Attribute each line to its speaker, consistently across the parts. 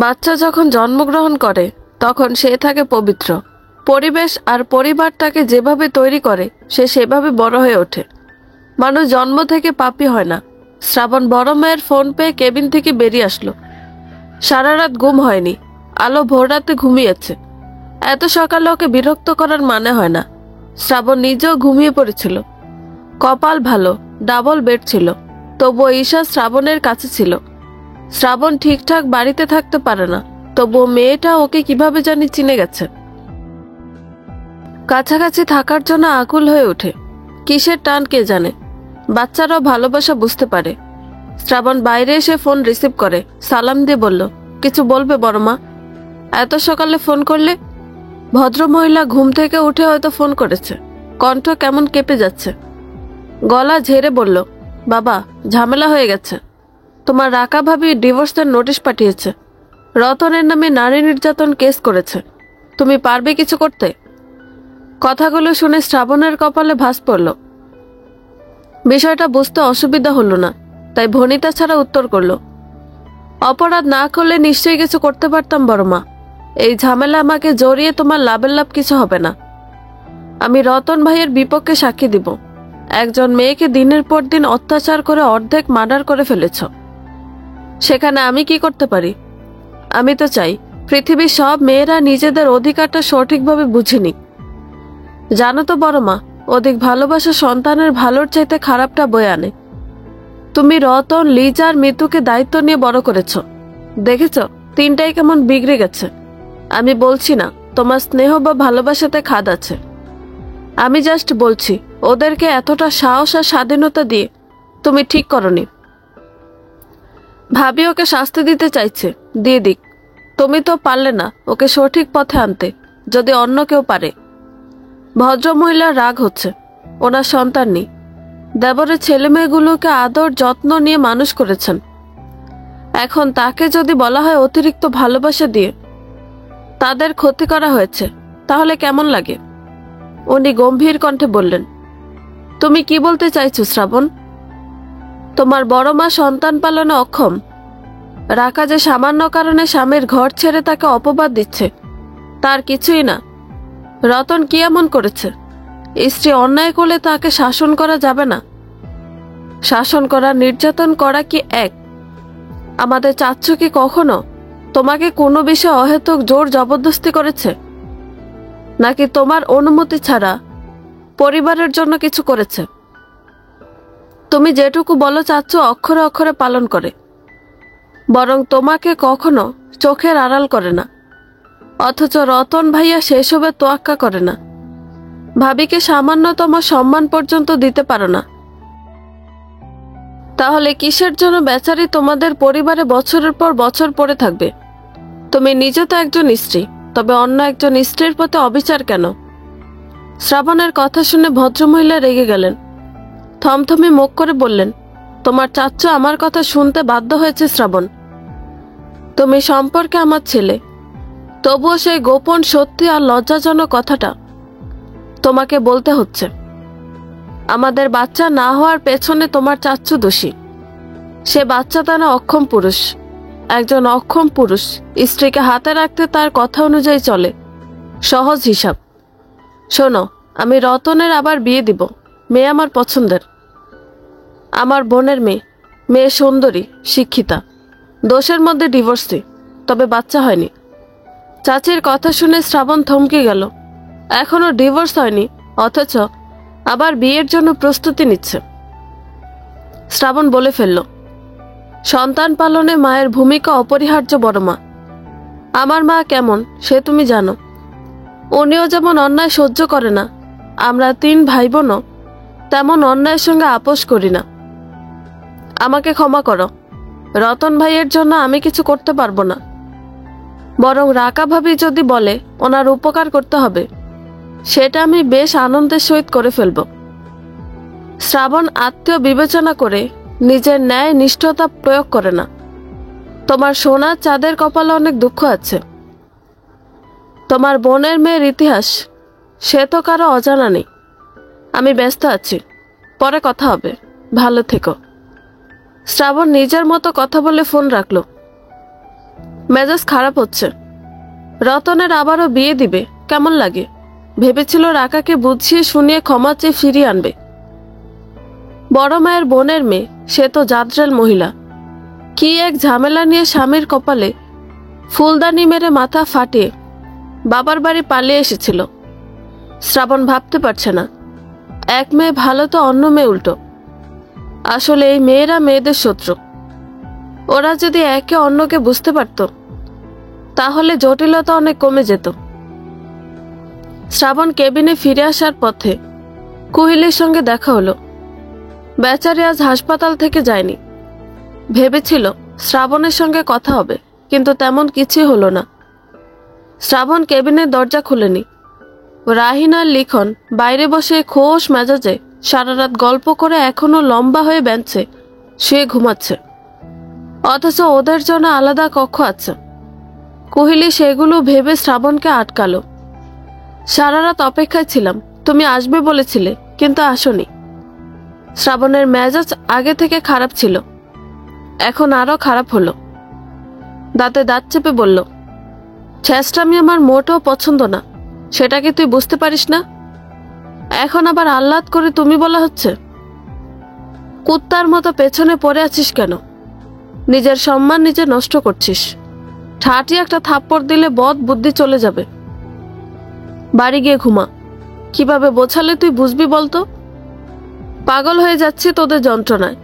Speaker 1: বাচ্চা যখন জন্মগ্রহণ করে তখন সে থাকে পবিত্র। পরিবেশ আর পরিবার তাকে যেভাবে তৈরি করে সে সেভাবে বড় হয়ে ওঠে। মানুষ জন্ম থেকে পাপী হয় না। শ্রাবণ বড় মেয়ের ফোন পেয়ে কেবিন থেকে বেরিয়ে আসলো। সারা রাত ঘুম হয়নি, আলো ভোর রাতে ঘুমিয়েছে। এত সকালে ওকে বিরক্ত করার মানে হয় না। শ্রাবণ নিজেও ঘুমিয়ে পড়েছিল। কপাল ভালো, ডাবল বেড ছিল, তবুও ঈশা শ্রাবণের কাছে ছিল। শ্রাবণ ঠিকঠাক বাড়িতে থাকতে পারে না, তবুও মেয়েটা ওকে কিভাবে জানি চিনে গেছে। কাছাকাছি থাকার জন্য আকুল হয়ে ওঠে। কিসের টান কে জানে। বাচ্চারাও ভালোবাসা বুঝতে পারে। শ্রাবণ বাইরে এসে ফোন রিসিভ করে সালাম দিয়ে বলল, কিছু বলবে বড় মা? এত সকালে ফোন করলে? ভদ্রমহিলা ঘুম থেকে উঠে হয়তো ফোন করেছে। কণ্ঠ কেমন কেঁপে যাচ্ছে। গলা ঝেড়ে বলল, বাবা, ঝামেলা হয়ে গেছে। তোমার রাকা ভাবি ডিভোর্সের নোটিশ পাঠিয়েছে। রতনের নামে নারী নির্যাতন কেস করেছে। তুমি পারবে কিছু করতে? কথাগুলো শুনে শ্রাবণের কপালে ভাঁজ পড়ল। বিষয়টা বুঝতে অসুবিধা হলো না, তাই ভনিতা ছাড়া উত্তর করল, অপরাধ না করলে নিশ্চয়ই কিছু করতে পারতাম বড় মা। এই ঝামেলা আমাকে জড়িয়ে তোমার লাভের লাভ কিছু হবে না। আমি রতন ভাইয়ের বিপক্ষে সাক্ষী দিব। একজন মেয়েকে দিনের পর দিন অত্যাচার করে অর্ধেক মার্ডার করে ফেলেছ। সেখানে আমি কি করতে পারি? আমি তো চাই পৃথিবীর সব মেয়েরা নিজেদের অধিকারটা সঠিকভাবে বুঝে নিক। জানো তো বড় মা, অধিক ভালোবাসা সন্তানের ভালোর চাইতে খারাপটা বয়ে আনে। তুমি রতন, লিজা আর মিতুকে দায়িত্ব নিয়ে বড় করেছ। দেখেছ তিনটাই কেমন বিগড়ে গেছে। আমি বলছি না তোমার স্নেহ বা ভালোবাসাতে খাদ আছে। আমি জাস্ট বলছি ওদেরকে এতটা সাহস আর স্বাধীনতা দিয়ে তুমি ঠিক করনি। ভাবি ওকে শাস্তি দিতে চাইছে, দিয়ে দিক। তুমি তো পারলে না ওকে সঠিক পথে আনতে, যদি অন্য কেউ পারে। ভদ্রমহিলার রাগ হচ্ছে। ওনার সন্তান নেই। দেবরের ছেলেমেয়েগুলোকে আদর যত্ন নিয়ে মানুষ করেছেন। এখন তাকে যদি বলা হয় অতিরিক্ত ভালোবাসা দিয়ে তাদের ক্ষতি করা হয়েছে, তাহলে কেমন লাগে? উনি গম্ভীর কণ্ঠে বললেন, তুমি কি বলতে চাইছো শ্রাবণ? তোমার বড় মা সন্তান পালনে অক্ষম। রাকা যে সামান্য কারণে স্বামীর ঘর ছেড়ে তাকে অপবাদ দিচ্ছে, তার কিছুই না। রতন কি এমন করেছে? স্ত্রী অন্যায় করলে তাকে শাসন করা যাবে না? শাসন করা, নির্যাতন করা কি এক? আমাদের চাচ্চু কি কখনো তোমাকে কোনো বিষয়ে অহেতুক জোর জবরদস্তি করেছে? নাকি তোমার অনুমতি ছাড়া পরিবারের জন্য কিছু করেছে? তুমি যেটুকু বলো চাচ্চু অক্ষরে অক্ষরে পালন করে, বরং তোমাকে কখনো চোখের আড়াল করে না। অথচ রতন ভাইয়া সেসবের তোয়াক্কা করে না। ভাবিকে সামান্যতম সম্মান পর্যন্ত দিতে পারো না। তাহলে কিসের জন্য বেচারি তোমাদের পরিবারে বছরের পর বছর পড়ে থাকবে? তুমি নিজে তো একজন স্ত্রী, তবে অন্য একজন স্ত্রীর প্রতি অবিচার কেন? শ্রাবণের কথা শুনে ভদ্রমহিলা রেগে গেলেন। থমথমে মুখ করে বললেন, তোমার চাচ্চু আমার কথা শুনতে বাধ্য হয়েছে শ্রাবণ। তুমি সম্পর্কে আমার ছেলে, তবুও সেই গোপন সত্যি আর লজ্জাজনক কথাটা তোমাকে বলতে হচ্ছে। আমাদের বাচ্চা না হওয়ার পেছনে তোমার চাচ্চু দোষী। সে বাচ্চা তারা অক্ষম পুরুষ। একজন অক্ষম পুরুষ স্ত্রীকে হাতে রাখতে তার কথা অনুযায়ী চলে। সহজ হিসাব। শোনো, আমি রতনের আবার বিয়ে দিব। মেয়ে আমার পছন্দের, আমার বোনের মেয়ে। মেয়ে সুন্দরী, শিক্ষিতা, দোষের মধ্যে ডিভোর্সি, তবে বাচ্চা হয়নি। চাচির কথা শুনে শ্রাবণ থমকে গেল। এখনো ডিভোর্স হয়নি, অথচ আবার বিয়ের জন্য প্রস্তুতি নিচ্ছে। শ্রাবণ বলে ফেলল, সন্তান পালনে মায়ের ভূমিকা অপরিহার্য বড় মা। আমার মা কেমন সে তুমি জানো। উনিও যেমন অন্যায় সহ্য করে না, আমরা 3 ভাই বোনও তেমন অন্যায়ের সঙ্গে আপোষ করি না। আমাকে ক্ষমা করো। রতন ভাইয়ের জন্য আমি কিছু করতে পারবো না। বরং রাকা ভাবি যদি বলে ওনার উপকার করতে হবে, সেটা আমি বেশ আনন্দের সহিত করে ফেলব। শ্রাবণ আত্মীয় বিবেচনা করে নিজের ন্যায় নিষ্ঠতা প্রয়োগ করে না। তোমার সোনার চাঁদের কপালে অনেক দুঃখ আছে। তোমার বোনের মেয়ের ইতিহাস সে তো কারো অজানা নেই। আমি ব্যস্ত আছি, পরে কথা হবে। ভালো থেকো। শ্রাবণ নিজের মতো কথা বলে ফোন রাখল। মেজাজ খারাপ হচ্ছে। রতনের আবারও বিয়ে দিবে, কেমন লাগে? ভেবেছিল রাকাকে বুঝিয়ে শুনিয়ে ক্ষমা চেয়ে ফিরিয়ে আনবে। বড় মায়ের বোনের মেয়ে, সে তো জাদ্রেল মহিলা। কি এক ঝামেলা নিয়ে স্বামীর কপালে ফুলদানি মেরে মাথা ফাটিয়ে বাবার বাড়ি পালিয়ে এসেছিল। শ্রাবণ ভাবতে পারছে না, এক মেয়ে ভালো তো অন্য মেয়ে উল্টো। আসলে এই মেয়েরা মেয়েদের শত্রু। ওরা যদি একে অন্যকে বুঝতে পারত তাহলে জটিলতা অনেক কমে যেত। শ্রাবণ কেবিনে ফিরে আসার পথে কুহিলির সঙ্গে দেখা হলো। বেচারি আজ হাসপাতাল থেকে যায়নি। ভেবেছিল শ্রাবণের সঙ্গে কথা হবে, কিন্তু তেমন কিছুই হলো না। শ্রাবণ কেবিনের দরজা খুলেনি। রাহিন আর লিখন বাইরে বসে খোশ মেজাজে সারা রাত গল্প করে এখনো লম্বা হয়ে বেঞ্চে শুয়ে ঘুমাচ্ছে, অথচ ওদের জন্য আলাদা কক্ষ আছে। কুহিলি সেগুলো ভেবে শ্রাবণকে আটকালো। সারা রাত অপেক্ষায় ছিলাম, তুমি আসবে বলেছিলে কিন্তু আসনি। শ্রাবণের মেজাজ আগে থেকে খারাপ ছিল, এখন আরো খারাপ হলো। দাঁতে দাঁত চেপে বলল, ছেঁচড়ামি আমার মোটেও পছন্দ না, সেটা কি তুই বুঝতে পারিস না? এখন আবার আহ্লাদ করে তুমি বলা হচ্ছে। কুত্তার মতো পেছনে পড়ে আছিস কেন? নিজের সম্মান নিজে নষ্ট করছিস। ঠাটি একটা থাপ্পড় দিলে বদ বুদ্ধি চলে যাবে। বাড়ি গিয়ে ঘুমা। কিভাবে বোঝালে তুই বুঝবি বলতো? পাগল হয়ে যাচ্ছি তোদের যন্ত্রণায়।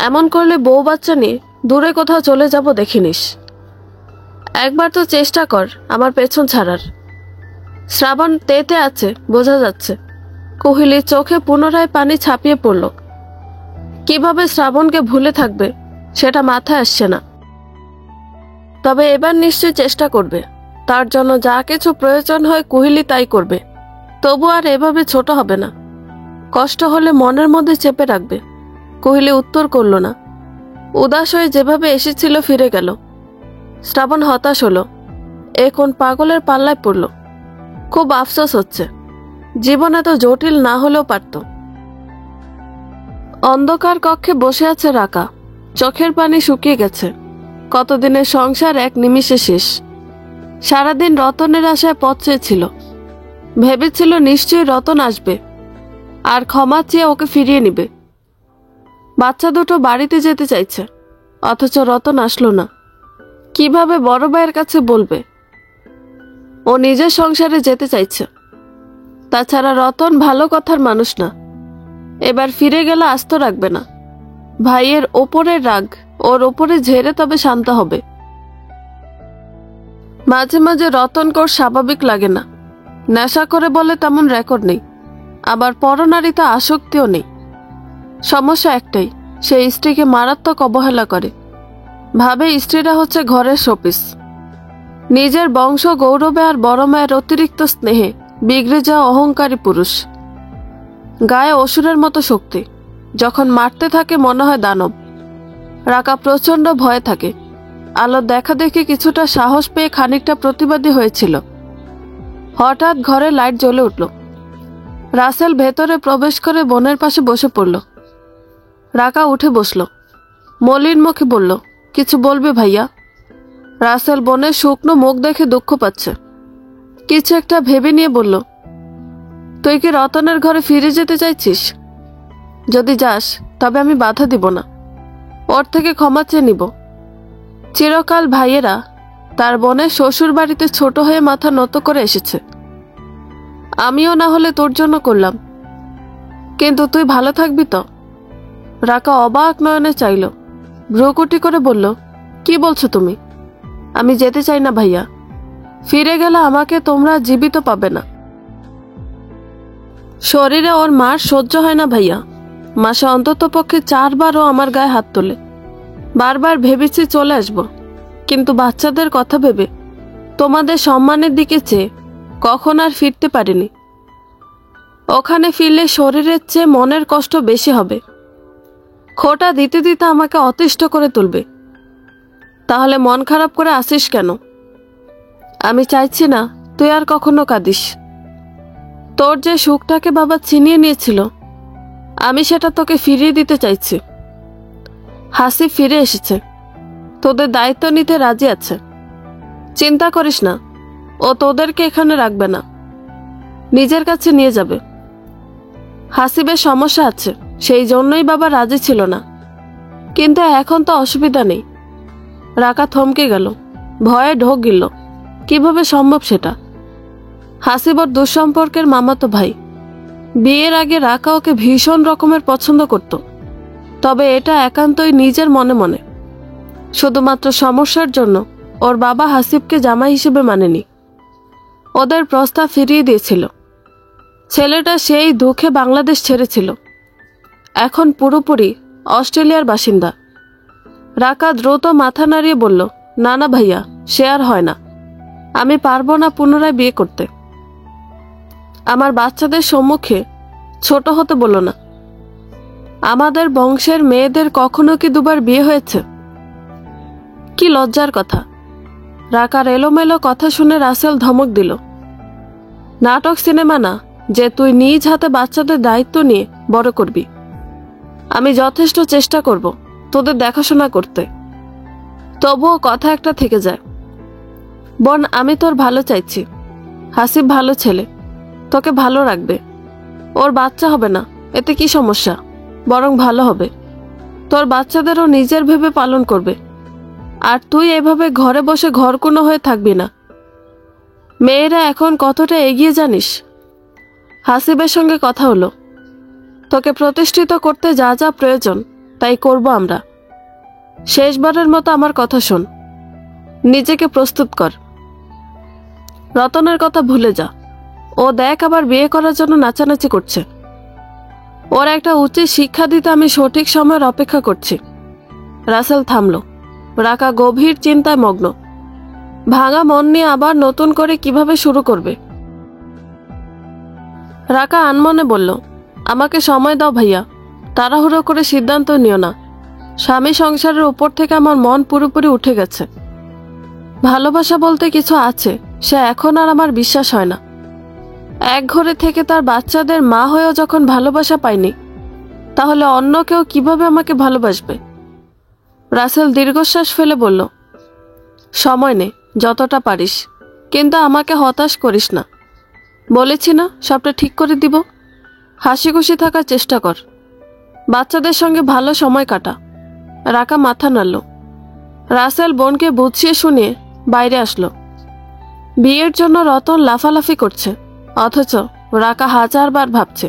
Speaker 1: এমন করলে বউ বাচ্চা নিয়ে দূরে কোথাও চলে যাব দেখিনিস। একবার তো চেষ্টা কর আমার পেছন ছাড়ার। শ্রাবণ তেতে আছে, বোঝা যাচ্ছে। কোহিলির চোখে পুনরায় পানি ছাপিয়ে পড়ল। কিভাবে শ্রাবণকে ভুলে থাকবে সেটা মাথায় আসছে না। তবে এবার নিশ্চয়ই চেষ্টা করবে। তার জন্য যা কিছু প্রয়োজন হয় কোহিলি তাই করবে। তবু আর এভাবে ছোট হবে না। কষ্ট হলে মনের মধ্যে চেপে রাখবে। কোহিলি উত্তর করল না। উদাস হয়ে যেভাবে এসেছিল ফিরে গেল। শ্রাবণ হতাশ হলো। এ কোন পাগলের পাল্লায় পড়ল। খুব আফসোস হচ্ছে। জীবন এত জটিল না হলেও পারত। অন্ধকার কক্ষে বসে আছে রাকা। চোখের পানি শুকিয়ে গেছে। কতদিনের সংসার এক নিমিষে শেষ। সারাদিন রতনের আশায় পথ চেয়েছিল। ভেবেছিল নিশ্চয়ই রতন আসবে আর ক্ষমা চেয়ে ওকে ফিরিয়ে নিবে। বাচ্চা দুটো বাড়িতে যেতে চাইছে, অথচ রতন আসলো না। কিভাবে বড় ভাইয়ের কাছে বলবে? ও নিজের সংসারে যেতে চাইছে। তাছাড়া রতন ভালো কথার মানুষ না। এবার ফিরে গেলে আস্ত রাখবে না। ভাইয়ের ওপরের রাগ ওর ওপরে ঝেড়ে তবে শান্ত হবে। মাঝে মাঝে রতনকে ওর স্বাভাবিক লাগে না। নেশা করে বলে তেমন রেকর্ড নেই, আবার পরনারীতে আসক্তিও নেই। সমস্যা একটাই, সে স্ত্রীকে মারাত্মক অবহেলা করে। ভাবে স্ত্রীরা হচ্ছে ঘরের শোপিস। নিজের বংশ গৌরবে আর বড় মায়ের অতিরিক্ত স্নেহে বিগড়ে যাওয়া অহংকারী পুরুষ। গায়ে অসুরের মতো শক্তি। যখন মারতে থাকে মনে হয় দানব। রাকা প্রচণ্ড ভয়ে থাকে। আলোর দেখা দেখে কিছুটা সাহস পেয়ে খানিকটা প্রতিবাদী হয়েছিল। হঠাৎ ঘরে লাইট জ্বলে উঠল। রাসেল ভেতরে প্রবেশ করে বোনের পাশে বসে পড়ল। রাকা উঠে বসল। মলিন মুখে বলল, কিছু বলবে ভাইয়া? রাসেল বোনের শুকনো মুখ দেখে দুঃখ পাচ্ছে। কিছু একটা ভেবে নিয়ে বলল, তুই কি রতনের ঘরে ফিরে যেতে চাইছিস? যদি যাস তবে আমি বাধা দিব না। ওর থেকে ক্ষমা চেয়ে নিব। চিরকাল ভাইয়েরা তার বোনের শ্বশুর বাড়িতে ছোট হয়ে মাথা নত করে এসেছে। আমিও না হলে তোর জন্য করলাম, কিন্তু তুই ভালো থাকবি তো? রাকা অবাক নয়নে চাইল। ভ্রুকুটি করে বলল, কি বলছো তুমি? আমি যেতে চাই না ভাইয়া। ফিরে গেলে আমাকে তোমরা জীবিত পাবে না। শরীরে ওর মার সহ্য হয় না ভাইয়া। মাসে অন্তত পক্ষে 4 বারও আমার গায়ে হাত তোলে। বারবার ভেবেছি চলে আসব, কিন্তু বাচ্চাদের কথা ভেবে তোমাদের সম্মানের দিকে চেয়ে কখন আর ফিরতে পারিনি। ওখানে ফিরলে শরীরের চেয়ে মনের কষ্ট বেশি হবে। খোটা দিতে দিতে আমাকে অতিষ্ঠ করে তুলবে। তাহলে মন খারাপ করে আসিস কেন? আমি চাইছি না তুই আর কখনো কাঁদিস। তোর যে সুখটাকে বাবা ছিনিয়ে নিয়েছিল, আমি সেটা তোকে ফিরিয়ে দিতে চাইছি। হাসি ফিরে এসেছে। তোদের দায়িত্ব নিতে রাজি আছে। চিন্তা করিস না, ও তোদেরকে এখানে রাখবে না, নিজের কাছে নিয়ে যাবে। হাসিবের সমস্যা আছে, সেই জন্যই বাবা রাজি ছিল না, কিন্তু এখন তো অসুবিধা নেই। রাকা থমকে গেল, ভয়ে ঢোক গিল। কিভাবে সম্ভব সেটা? হাসিব ওর দুঃসম্পর্কের মামাতো ভাই। বিয়ের আগে রাকা ওকে ভীষণ রকমের পছন্দ করত, তবে এটা একান্তই নিজের মনে মনে। শুধুমাত্র সমস্যার জন্য ওর বাবা হাসিবকে জামাই হিসেবে মানেনি, ওদের প্রস্তাব ফিরিয়ে দিয়েছিল। ছেলেটা সেই দুঃখে বাংলাদেশ ছেড়েছিল, এখন পুরোপুরি অস্ট্রেলিয়ার বাসিন্দা। রাকা দ্রুত মাথা নাড়িয়ে বলল, না না ভাইয়া, সে আর হয় না, আমি পারবো না পুনরায় বিয়ে করতে। আমার বাচ্চাদের সম্মুখে ছোট হতে বলো না। আমাদের বংশের মেয়েদের কখনো কি দুবার বিয়ে হয়েছে? কি লজ্জার কথা। রাকার এলোমেলো কথা শুনে রাসেল ধমক দিল, নাটক সিনেমা না যে তুই নিজ হাতে বাচ্চাদের দায়িত্ব নিয়ে বড় করবি। আমি যথেষ্ট চেষ্টা করব তোদের দেখাশোনা করতে, তবুও কথা একটা থেকে যায়। বোন, আমি তোর ভালো চাইছি। হাসিব ভালো ছেলে, তোকে ভালো রাখবে। ওর বাচ্চা হবে না, এতে কি সমস্যা? বরং ভালো হবে। তোর বাচ্চাদেরও নিজের ভেবে পালন করবে, আর তুই এভাবে ঘরে বসে ঘরকুনো হয়ে থাকবি না। মেয়েরা এখন কতটা এগিয়ে জানিস? হাসিবের সঙ্গে কথা হলো, তোকে প্রতিষ্ঠিত করতে যা যা প্রয়োজন তাই করব আমরা। শেষবারের মতো আমার কথা শোন, নিজেকে প্রস্তুত কর। রতনের কথা ভুলে যা, ও দেখ আবার বিয়ে করার জন্য নাচানাচি করছে। ওর একটা উচিত শিক্ষা দিতে আমি সঠিক সময়ের অপেক্ষা করছি। রাসেল থামল। রাকা গভীর চিন্তায় মগ্ন, ভাঙা মন নিয়ে আবার নতুন করে কিভাবে শুরু করবে। রাকা আনমনে বলল, আমাকে সময় দাও ভাইয়া, তাড়াহুড়ো করে সিদ্ধান্ত নিও না। স্বামী সংসারের উপর থেকে আমার মন পুরোপুরি উঠে গেছে। ভালোবাসা বলতে কিছু আছে, সে এখন আর আমার বিশ্বাস হয় না। এক ঘরে থেকে তার বাচ্চাদের মা হয়েও যখন ভালোবাসা পাইনি, তাহলে অন্য কেউ কিভাবে আমাকে ভালোবাসবে? রাসেল দীর্ঘশ্বাস ফেলে বলল, সময় নে যতটা পারিস, কিন্তু আমাকে হতাশ করিস না। বলেছি না সবটা ঠিক করে দিব। হাসি খুশি থাকার চেষ্টা কর, বাচ্চাদের সঙ্গে ভালো সময় কাটা। রাকা মাথা নাড়ল। রাসেল বোনকে বুঝিয়ে শুনিয়ে বাইরে আসলো। বিয়ের জন্য রতন লাফালাফি করছে, অথচ রাকা হাজারবার ভাবছে,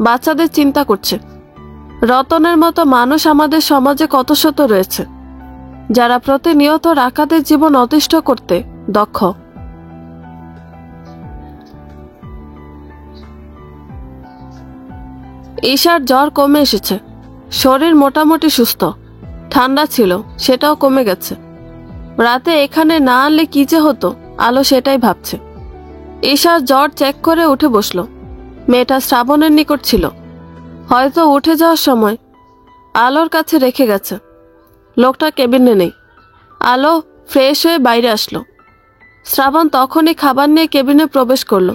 Speaker 1: বাচ্চাদের চিন্তা করছে। রতনের মতো মানুষ আমাদের সমাজে কত শত রয়েছে, যারা প্রতিনিয়ত রাকাদের জীবন অতিষ্ঠ করতে দক্ষ। ঈশার জ্বর কমে এসেছে, শরীর মোটামুটি সুস্থ। ঠান্ডা ছিল, সেটাও কমে গেছে। রাতে এখানে না আনলে কি যে হতো, আলো সেটাই ভাবছে। ঈশার জ্বর চেক করে উঠে বসল। মেয়েটা শ্রাবণের নিকট ছিল, হয়তো উঠে যাওয়ার সময় আলোর কাছে রেখে গেছে। লোকটা কেবিনে নেই। আলো ফ্রেশ হয়ে বাইরে আসলো। শ্রাবণ তখনই খাবার নিয়ে কেবিনে প্রবেশ করলো।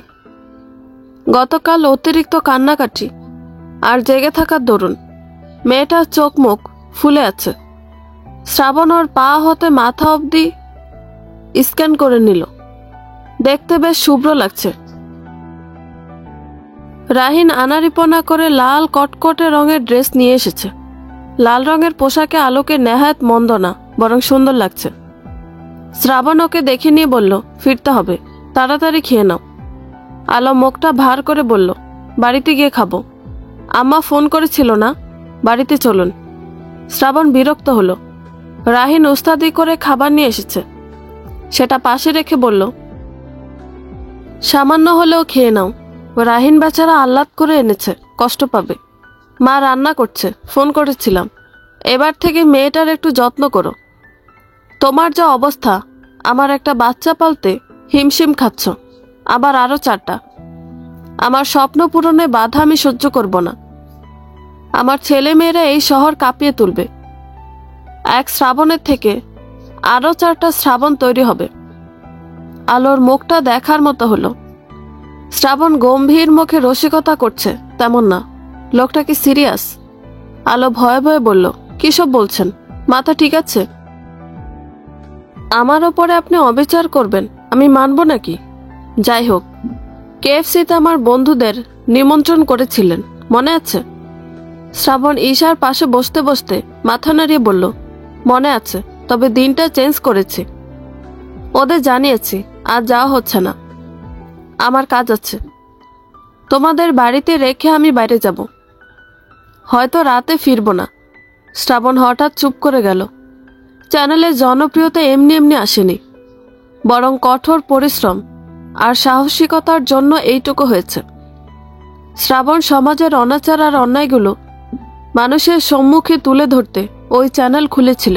Speaker 1: গতকাল অতিরিক্ত কান্নাকাটি আর জেগে থাকার দরুন মেয়েটার চোখ মুখ ফুলে আছে। শ্রাবণ ওর পা হতে মাথা অবধি স্ক্যান করে নিল। দেখতে বেশ শুভ্র লাগছে। রাহিন আনারিপনা করে লাল কটকটে রঙের ড্রেস নিয়ে এসেছে। লাল রঙের পোশাকে আলোকে নেহাত মন্দ না, বরং সুন্দর লাগছে। শ্রাবণ ওকে দেখে নিয়ে বলল, ফিরতে হবে, তাড়াতাড়ি খেয়ে নাও। আলো মুখটা ভার করে বলল, বাড়িতে গিয়ে খাবো। আম্মা ফোন করেছিল না, বাড়িতে চলুন। শ্রাবণ বিরক্ত হলো। রাহিন উস্তাদি করে খাবার নিয়ে এসেছে, সেটা পাশে রেখে বলল, সামান্য হলেও খেয়ে নাও। রাহিন বেচারা আহ্লাদ করে এনেছে, কষ্ট পাবে। মা রান্না করছে, ফোন করেছিলাম। এবার থেকে মেয়েটার একটু যত্ন করো। তোমার যা অবস্থা, আমার একটা বাচ্চা পালতে হিমশিম খাচ্ছ, আবার আরো 4টা। আমার স্বপ্ন পূরণে বাধা আমি সহ্য করব না। আমার ছেলে মেয়েরা এই শহর কাঁপিয়ে তুলবে। এক শ্রাবণের থেকে আরো 4টা শ্রাবণ তৈরি হবে। আলোর মুখটা দেখার মতো হলো। শ্রাবণ গম্ভীর মুখে রসিকতা করছে তেমন না, লোকটা কি সিরিয়াস? আলো ভয়ে ভয়ে বলল, কি সব বলছেন? মাথা ঠিক আছে? আমার ওপরে আপনি অবিচার করবেন আমি মানব নাকি? যাই হোক, কেএফসিতে আমার বন্ধুদের নিমন্ত্রণ করেছিলেন, মনে আছে? শ্রাবণ ঈশার পাশে বসতে বসতে মাথা নাড়িয়ে বলল, মনে আছে, তবে দিনটা চেঞ্জ করেছি। ওদের জানিয়েছি আজ যাওয়া হচ্ছে না, আমার কাজ আছে। তোমাদের বাড়িতে রেখে আমি বাইরে যাব, হয়তো রাতে ফিরব না। শ্রাবণ হঠাৎ চুপ করে গেল। চ্যানেলের জনপ্রিয়তা এমনি এমনি আসেনি, বরং কঠোর পরিশ্রম আর সাহসিকতার জন্য এইটুকু হয়েছে। শ্রাবণ সমাজের অনাচার আর অন্যায়গুলো মানুষের সম্মুখে তুলে ধরতে ওই চ্যানেল খুলেছিল।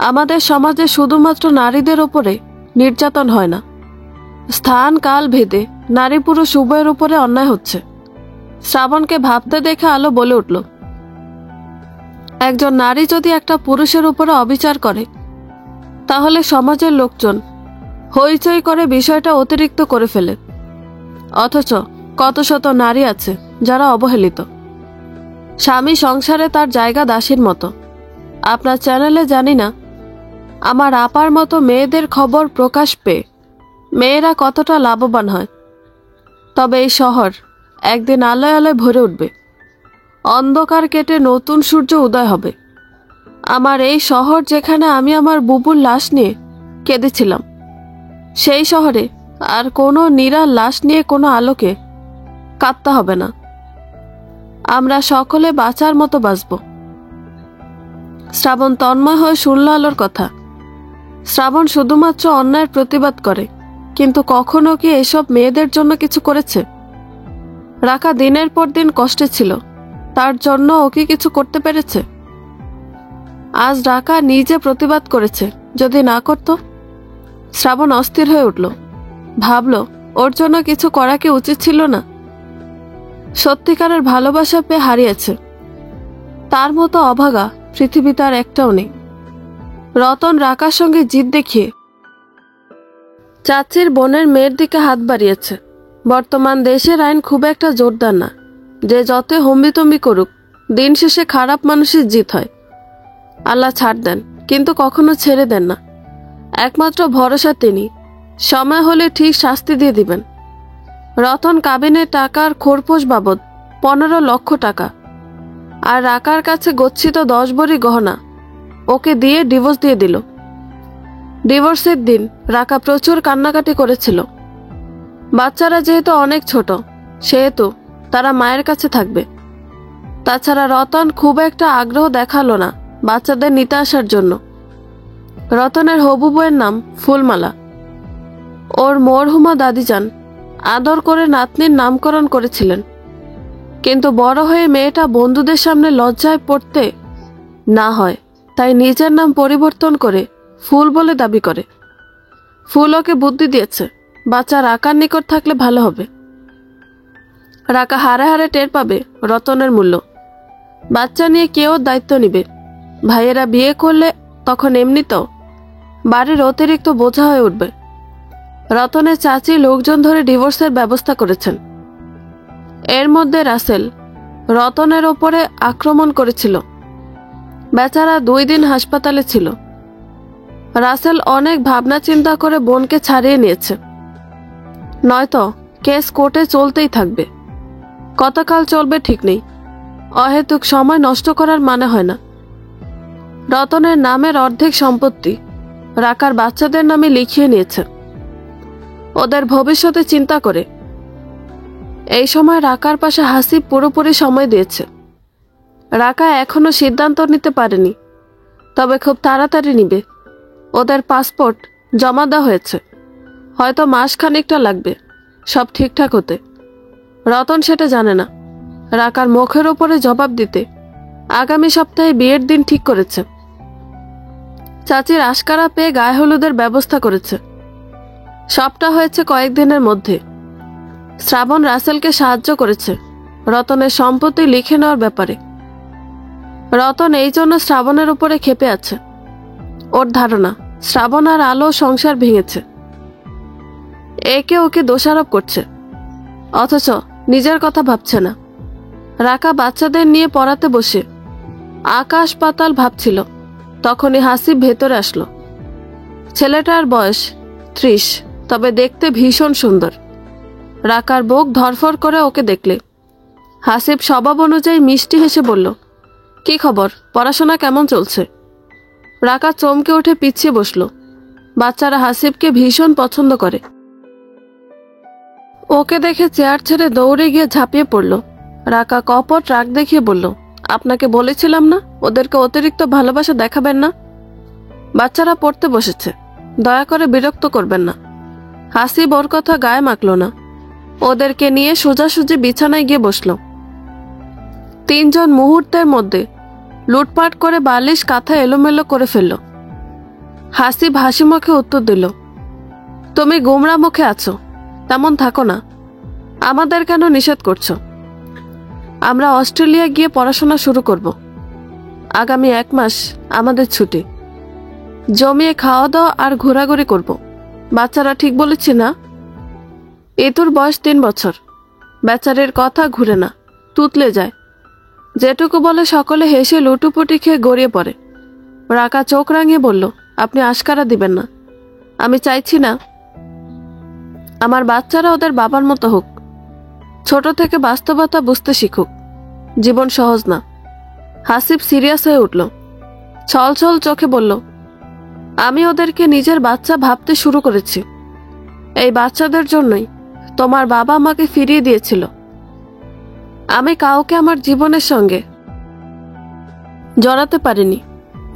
Speaker 1: আমাদের সমাজে শুধুমাত্র নারীদের ওপরে নির্যাতন হয় না, স্থান কাল ভেদে নারী পুরুষ উভয়ের উপরে অন্যায় হচ্ছে। শ্রাবণকে ভাবতে দেখে আলো বলে উঠল, একজন নারী যদি একটা পুরুষের উপরে অবিচার করে, তাহলে সমাজের লোকজন হইচই করে বিষয়টা অতিরিক্ত করে ফেলে। অথচ কত শত নারী আছে যারা অবহেলিত। স্বামী সংসারে তার জায়গা দাসীর মতো। আপনার চ্যানেলে জানি না আমার আপার মতো মেয়েদের খবর প্রকাশ পেয়ে মেয়েরা কতটা লাভবান হয়। তবে এই শহর একদিন আলোয় আলোয় ভরে উঠবে, অন্ধকার কেটে নতুন সূর্য উদয় হবে। আমার এই শহর যেখানে আমি আমার বুবুর লাশ নিয়ে কেঁদেছিলাম, সেই শহরে আর কোনো নিরাল লাশ নিয়ে কোনো আলোকে কাঁদতে হবে না। আমরা সকলে বাঁচার মতো বাঁচব। শ্রাবণ তন্ময় হয়ে শুনল আলোর কথা। শ্রাবণ শুধুমাত্র অন্যায়ের প্রতিবাদ করে, কিন্তু কখনো কি এসব মেয়েদের জন্য কিছু করেছে? রাকা দিনের পর দিন কষ্টে ছিল, তার জন্য ওকে কিছু করতে পেরেছে? আজ রাকা নিজে প্রতিবাদ করেছে, যদি না করত? শ্রাবণ অস্থির হয়ে উঠল, ভাবল ওর জন্য কিছু করা কি উচিত ছিল না? সত্যিকারের ভালোবাসা পেয়ে হারিয়েছে, তার মতো অভাগা পৃথিবীতে আর একটাও নেই। রতন রাকার সঙ্গে জিদ দেখিয়ে চাচির বোনের মেয়ের দিকে হাত বাড়িয়েছে। বর্তমান দেশের আইন খুব একটা জোরদার না, যে যত হম্বিতম্বি করুক দিন শেষে খারাপ মানুষের জিত হয়। আল্লাহ ছাড় দেন, কিন্তু কখনো ছেড়ে দেন না। একমাত্র ভরসা তিনি, সময় হলে ঠিক শাস্তি দিয়ে দিবেন। রতন কাবিনের টাকার খোরপোশ বাবদ 15 লক্ষ টাকা আর রাকার কাছে গচ্ছিত 10 ভরি গহনা ওকে দিয়ে ডিভোর্স দিয়ে দিল। ডিভোর্সের দিন রাকা প্রচুর কান্নাকাটি করেছিল। বাচ্চারা যেহেতু অনেক ছোট, সেহেতু তারা মায়ের কাছে থাকবে। তাছাড়া রতন খুব একটা আগ্রহ দেখালো না বাচ্চাদের নিতে আসার জন্য। রতনের হবু বউয়ের নাম ফুলমালা। ওর মরহুমা দাদিজান আদর করে নাতনির নামকরণ করেছিলেন, কিন্তু বড় হয়ে মেয়েটা বন্ধুদের সামনে লজ্জায় পড়তে না হয় তাই নিজের নাম পরিবর্তন করে ফুল বলে দাবি করে। ফুল ওকে বুদ্ধি দিয়েছে, বাচ্চা রাকার নিকট থাকলে ভালো হবে। রাকা হারে হারে টের পাবে রতনের মূল্য। বাচ্চা নিয়ে কেউ দায়িত্ব নিবে। ভাইয়েরা বিয়ে করলে তখন এমনিতেও বাড়ির অতিরিক্ত বোঝা হয়ে উঠবে। রতনের চাচি লোকজন ধরে ডিভোর্সের ব্যবস্থা করেছেন। এর মধ্যে রাসেল রতনের ওপরে আক্রমণ করেছিল। বেচারা 2 দিন হাসপাতালে ছিল। রাসেল অনেক ভাবনা চিন্তা করে বোনকে ছাড়িয়ে নিয়েছে, নয়তো কেস কোর্টে চলতেই থাকবে। কতকাল চলবে ঠিক নেই। অহেতুক সময় নষ্ট করার মানে হয় না। রতনের নামের অর্ধেক সম্পত্তি রাকার বাচ্চাদের নামে লিখিয়ে নিয়েছে, ওদের ভবিষ্যতে চিন্তা করে। এই সময় রাকার পাশে হাসিব পুরোপুরি সময় দিয়েছে। রাকা এখনো সিদ্ধান্ত নিতে পারেনি, তবে খুব তাড়াতাড়ি নিবে। ওদের পাসপোর্ট জমা দেওয়া হয়েছে, হয়তো মাস খানিকটা লাগবে সব ঠিকঠাক হতে। রতন সেটা জানে না। রাকার মুখের ওপরে জবাব দিতে আগামী সপ্তাহে বিয়ের দিন ঠিক করেছে। চাচির আশকারা পেয়ে গায়ে হলুদের ব্যবস্থা করেছে। সবটা হয়েছে কয়েকদিনের মধ্যে। শ্রাবণ রাসেলকে সাহায্য করেছে রতনের সম্পত্তি লিখে নেওয়ার ব্যাপারে। রতন এই জন্য শ্রাবণের উপরে ক্ষেপে আছে। ওর ধারণা শ্রাবণ আর আলো সংসার ভেঙেছে, একে ওকে দোষারোপ করছে, অথচ নিজের কথা ভাবছে না। রাকা বাচ্চাদের নিয়ে পড়াতে বসে আকাশ পাতাল ভাবছিল, তখনই হাসিব ভেতরে আসলো। ছেলেটার বয়স 30, তবে দেখতে ভীষণ সুন্দর। রাকার বুক ধরফর করে ওকে দেখলে। হাসিব স্বভাব অনুযায়ী মিষ্টি হেসে বলল, কি খবর, পড়াশোনা কেমন চলছে? রাকা চমকে উঠে পিছিয়ে বসল। বাচ্চারা হাসিবকে ভীষণ পছন্দ করে। ওকে দেখে চেয়ার ছেড়ে দৌড়ে গিয়ে ঝাঁপিয়ে পড়ল। রাকা কপট রাগ দেখিয়ে বলল, আপনাকে বলেছিলাম না ওদেরকে অতিরিক্ত ভালোবাসা দেখাবেন না। বাচ্চারা পড়তে বসেছে, দয়া করে বিরক্ত করবেন না। হাসিব ওর কথা গায়ে মাখল না। ওদেরকে নিয়ে সোজাসুজি বিছানায় গিয়ে বসল। তিনজন মুহূর্তের মধ্যে লুটপাট করে বালিশ কাঁথা এলোমেলো করে ফেলল। হাসিব হাসি মুখে উত্তর দিল, তুমি গোমরা মুখে আছো, তেমন থাকো না। আমাদের কেন নিষেধ করছো? আমরা অস্ট্রেলিয়া গিয়ে পড়াশোনা শুরু করব। আগামী 1 মাস আমাদের ছুটি, জমিয়ে খাওয়া দাওয়া আর ঘোরাঘুরি করব। বাচ্চারা ঠিক বলেছি না? এতুর বয়স 3 বছর। বেচারের কথা ঘুরে না, তুতলে যায়। যেটুকু বলে সকলে হেসে লুটুপুটি খেয়ে গড়িয়ে পড়ে। রাকা চোখ রাঙিয়ে বলল, আপনি আশকারা দিবেন না। আমি চাইছি না আমার বাচ্চারা ওদের বাবার মতো হোক। ছোট থেকে বাস্তবতা বুঝতে শিখুক। জীবন সহজ না। হাসিব সিরিয়াস হয়ে উঠল। ছল ছল চোখে বলল, আমি ওদেরকে নিজের বাচ্চা ভাবতে শুরু করেছি। এই বাচ্চাদের জন্যই তোমার বাবা আমাকে ফিরিয়ে দিয়েছিল। আমি কাউকে আমার জীবনের সঙ্গে জড়াতে পারিনি।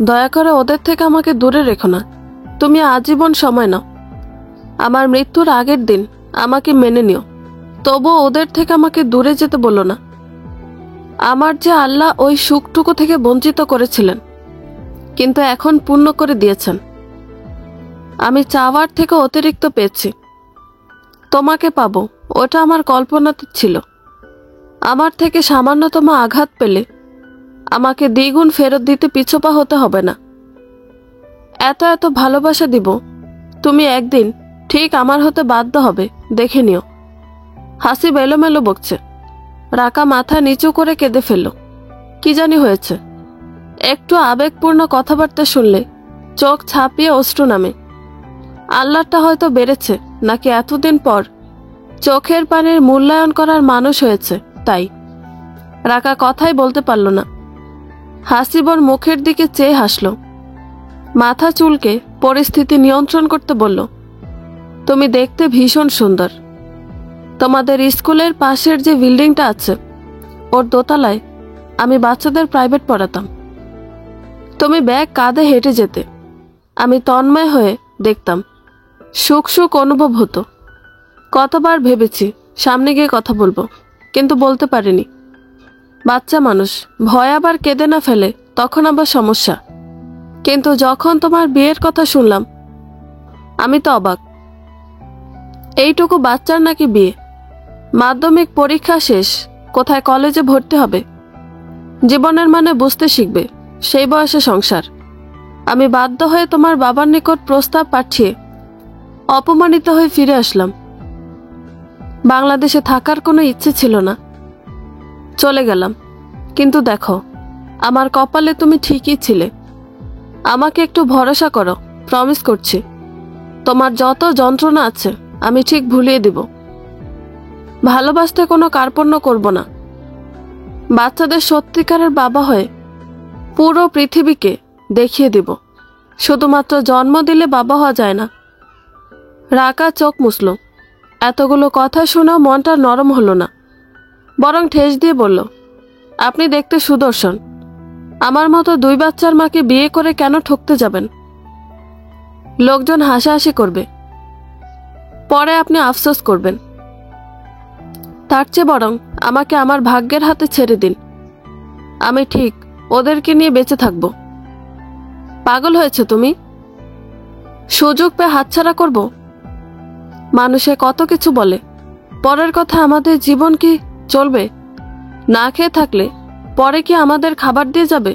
Speaker 1: দয়া করে ওদের থেকে আমাকে দূরে রেখো না। তুমি আজীবন সময় নাও। আমার মৃত্যুর আগের দিন আমাকে মেনে নিও, তবুও ওদের থেকে আমাকে দূরে যেতে বলো না। আমার যে আল্লাহ ওই সুখটুকু থেকে বঞ্চিত করেছিলেন, কিন্তু এখন পূর্ণ করে দিয়েছেন। আমি চাওয়ার থেকে অতিরিক্ত পেয়েছি। তোমাকে পাবো, ওটা আমার কল্পনাতে ছিল। আমার থেকে সামান্যতম আঘাত পেলে আমাকে দ্বিগুণ ফেরত দিতে পিছপা হতে হবে না। এত এত ভালোবাসা দিব, তুমি একদিন ঠিক আমার হতে বাধ্য হবে, দেখে নিও। হাসিব এলোমেলো বকছে। রাকা মাথা নিচু করে কেঁদে ফেলল। কি জানি হয়েছে। একটু আবেগপূর্ণ কথাবার্তা শুনলে চোখ ছাপিয়ে অশ্রু নামে। আল্লাহটা হয়তো বেড়েছে, নাকি এতদিন পর চোখের পানির মূল্যায়ন করার মানুষ হয়েছে তাই। রাকা কথাই বলতে পারল না। হাসিব ওর মুখের দিকে চেয়ে হাসল। মাথা চুলকে পরিস্থিতি নিয়ন্ত্রণ করতে বলল, তুমি দেখতে ভীষণ সুন্দর। তোমাদের স্কুলের পাশের যে বিল্ডিংটা আছে, ওর দোতলায় আমি বাচ্চাদের প্রাইভেট পড়াতাম। তুমি ব্যাগ কাঁধে হেঁটে যেতে, আমি তন্ময় হয়ে দেখতাম। সুখ সুখ অনুভব হতো। কতবার ভেবেছি সামনে গিয়ে কথা বলবো, কিন্তু বলতে পারিনি। বাচ্চা মানুষ, ভয় আবার কেঁদে না ফেলে তখন আবার সমস্যা। কিন্তু যখন তোমার বিয়ের কথা শুনলাম, আমি তো অবাক। এইটুকু বাচ্চার নাকি বিয়ে? মাধ্যমিক পরীক্ষা শেষ, কোথায় কলেজে ভর্তি হবে, জীবনের মানে বুঝতে শিখবে, সেই বয়সে সংসার। আমি বাধ্য হয়ে তোমার বাবার নিকট প্রস্তাব পাঠিয়ে অপমানিত হয়ে ফিরে আসলাম। বাংলাদেশে থাকার কোনো ইচ্ছে ছিল না, চলে গেলাম। কিন্তু দেখো, আমার কপালে তুমি ঠিকই ছিলে। আমাকে একটু ভরসা করো, প্রমিস করছি। তোমার যত যন্ত্রণা আছে আমি ঠিক ভুলিয়ে দিব। ভালোবাসতে কোনো কার্পণ্য করব না। বাচ্চাদের সত্যিকারের বাবা হয়ে পুরো পৃথিবীকে দেখিয়ে দিব। শুধুমাত্র জন্ম দিলে বাবা হওয়া যায় না। রাকা চোখ মুছল। এতগুলো কথা শুনেও মনটা নরম হলো না, বরং ঠেস দিয়ে বলল, আপনি দেখতে সুদর্শন। আমার মতো 2 বাচ্চার মাকে বিয়ে করে কেন ঠকতে যাবেন? লোকজন হাসাহাসি করবে, পরে আপনি আফসোস করবেন। তার চেয়ে বরং আমাকে আমার ভাগ্যের হাতে ছেড়ে দিন। আমি ঠিক ওদেরকে নিয়ে বেঁচে থাকব। পাগল হয়েছে তুমি? সুযোগ পেয়ে হাতছাড়া করব? মানুষে কত কিছু বলে, পরের কথা। আমাদের জীবন কি চলবে? না খেয়ে থাকলে পরে কি আমাদের খাবার দিয়ে যাবে?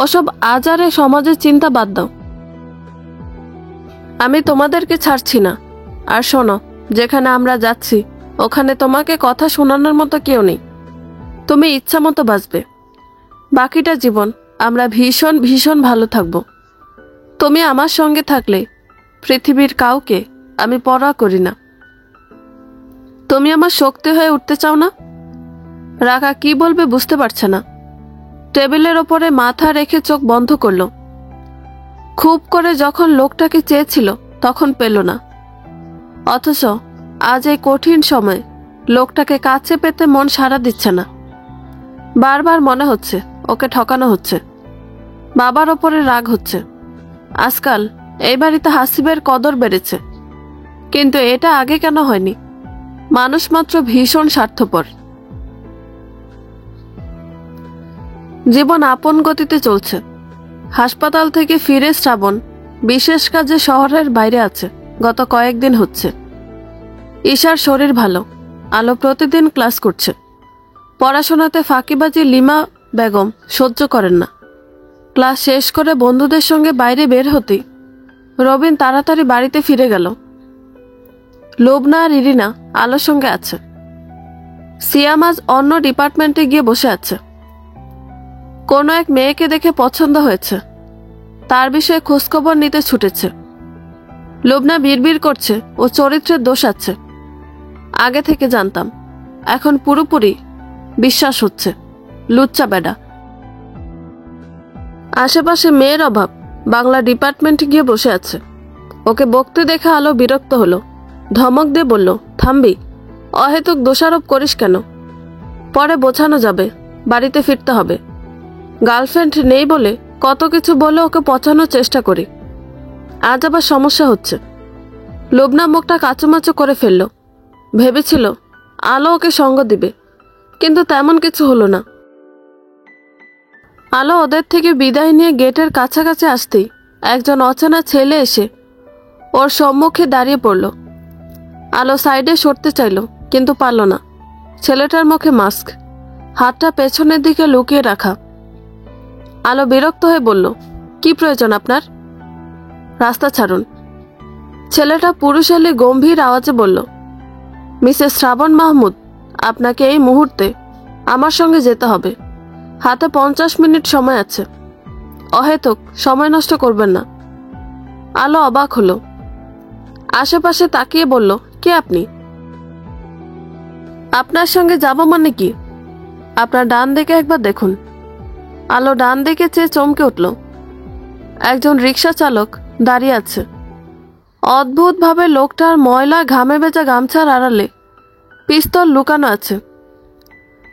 Speaker 1: ওসব আজারে সমাজের চিন্তা বাদ দাও। আমি তোমাদেরকে ছাড়ছি না। আর শোনো, যেখানে আমরা যাচ্ছি ওখানে তোমাকে কথা শোনানোর মতো কেউ নেই। তুমি ইচ্ছা মতো বাঁচবে। বাকিটা জীবন আমরা ভীষণ ভীষণ ভালো থাকবো। তুমি আমার সঙ্গে থাকলে পৃথিবীর কাউকে আমি পরোয়া করি না। তুমি আমার শক্তি হয়ে উঠতে চাও না? রাকা কি বলবে বুঝতে পারছে না। টেবিলের ওপরে মাথা রেখে চোখ বন্ধ করলো। খুব করে যখন লোকটাকে চেয়েছিল তখন পেল না। অথচ আজ এই কঠিন সময়ে লোকটাকে কাছে পেতে মন সাড়া দিচ্ছে না। বারবার মনে হচ্ছে ওকে ঠকানো হচ্ছে, বাবার ওপরে রাগ হচ্ছে। আজকাল এই বাড়িতে হাসিবের কদর বেড়েছে, কিন্তু এটা আগে কেন হয়নি? মানুষ মাত্র ভীষণ স্বার্থপর। জীবন আপন গতিতে চলছে। হাসপাতাল থেকে ফিরে শ্রাবণ বিশেষ কাজে শহরের বাইরে আছে। গত কয়েকদিন হচ্ছে। ঈশার শরীর ভালো। আলো প্রতিদিন ক্লাস করছে। পড়াশোনাতে ফাঁকিবাজি লিমা বেগম সহ্য করেন না। ক্লাস শেষ করে বন্ধুদের সঙ্গে বাইরে বের হতেই রবিন তাড়াতাড়ি বাড়িতে ফিরে গেল। লোবনা আর ইরিনা আলোর সঙ্গে আছে। সিয়াম আজ অন্য ডিপার্টমেন্টে গিয়ে বসে আছে। কোনো এক মেয়েকে দেখে পছন্দ হয়েছে, তার বিষয়ে খোঁজখবর নিতে ছুটেছে। লোবনা বিড়বিড় করছে ও চরিত্রের দোষ আছে। আগে থেকে জানতাম, এখন পুরোপুরি বিশ্বাস হচ্ছে। লুচ্চা বেডা। আশেপাশে মেয়ের অভাব। বাংলা ডিপার্টমেন্টে গিয়ে বসে আছে। ওকে বকতে দেখে আলো বিরক্ত হলো। ধমক দিয়ে বলল, থামবি? অহেতুক দোষারোপ করিস কেন? পরে বোঝানো যাবে। বাড়িতে ফিরতে হবে। গার্লফ্রেন্ড নেই বলে কত কিছু বলে ওকে পচানোর চেষ্টা করি। আজ আবার সমস্যা হচ্ছে। লোবনা মুখটা কাচুমাচু করে ফেলল। ভেবেছিল আলো ওকে সঙ্গ দিবে, কিন্তু তেমন কিছু হলো না। আলো ওদের থেকে বিদায় নিয়ে গেটের কাছাকাছি আসতেই একজন অচেনা ছেলে এসে ওর সম্মুখে দাঁড়িয়ে পড়ল। আলো সাইডে সরতে চাইল, কিন্তু পারল না। ছেলেটার মুখে মাস্ক, হাতটা পেছনের দিকে লুকিয়ে রাখা। আলো বিরক্ত হয়ে বলল, কি প্রয়োজন আপনার? রাস্তা ছাড়ুন। ছেলেটা পুরুষালী গম্ভীর আওয়াজে বলল, মিসেস শ্রাবণ মাহমুদ, আপনাকে এই মুহূর্তে আমার সঙ্গে যেতে হবে। হাতে 50 মিনিট সময় আছে। অহেতুক সময় নষ্ট করবেন না। আলো অবাক হলো। আশেপাশে তাকিয়ে বলল, কে আপনি? আপনার সঙ্গে যাব মানে কি? আপনার ডান দিকে একবার দেখুন। আলো ডান দিকে চেয়ে চমকে উঠল। একজন রিক্সা চালক দাঁড়িয়ে আছে। অদ্ভুতভাবে লোকটার ময়লা ঘামে ভেজা গামছার আড়ালে পিস্তল লুকানো আছে,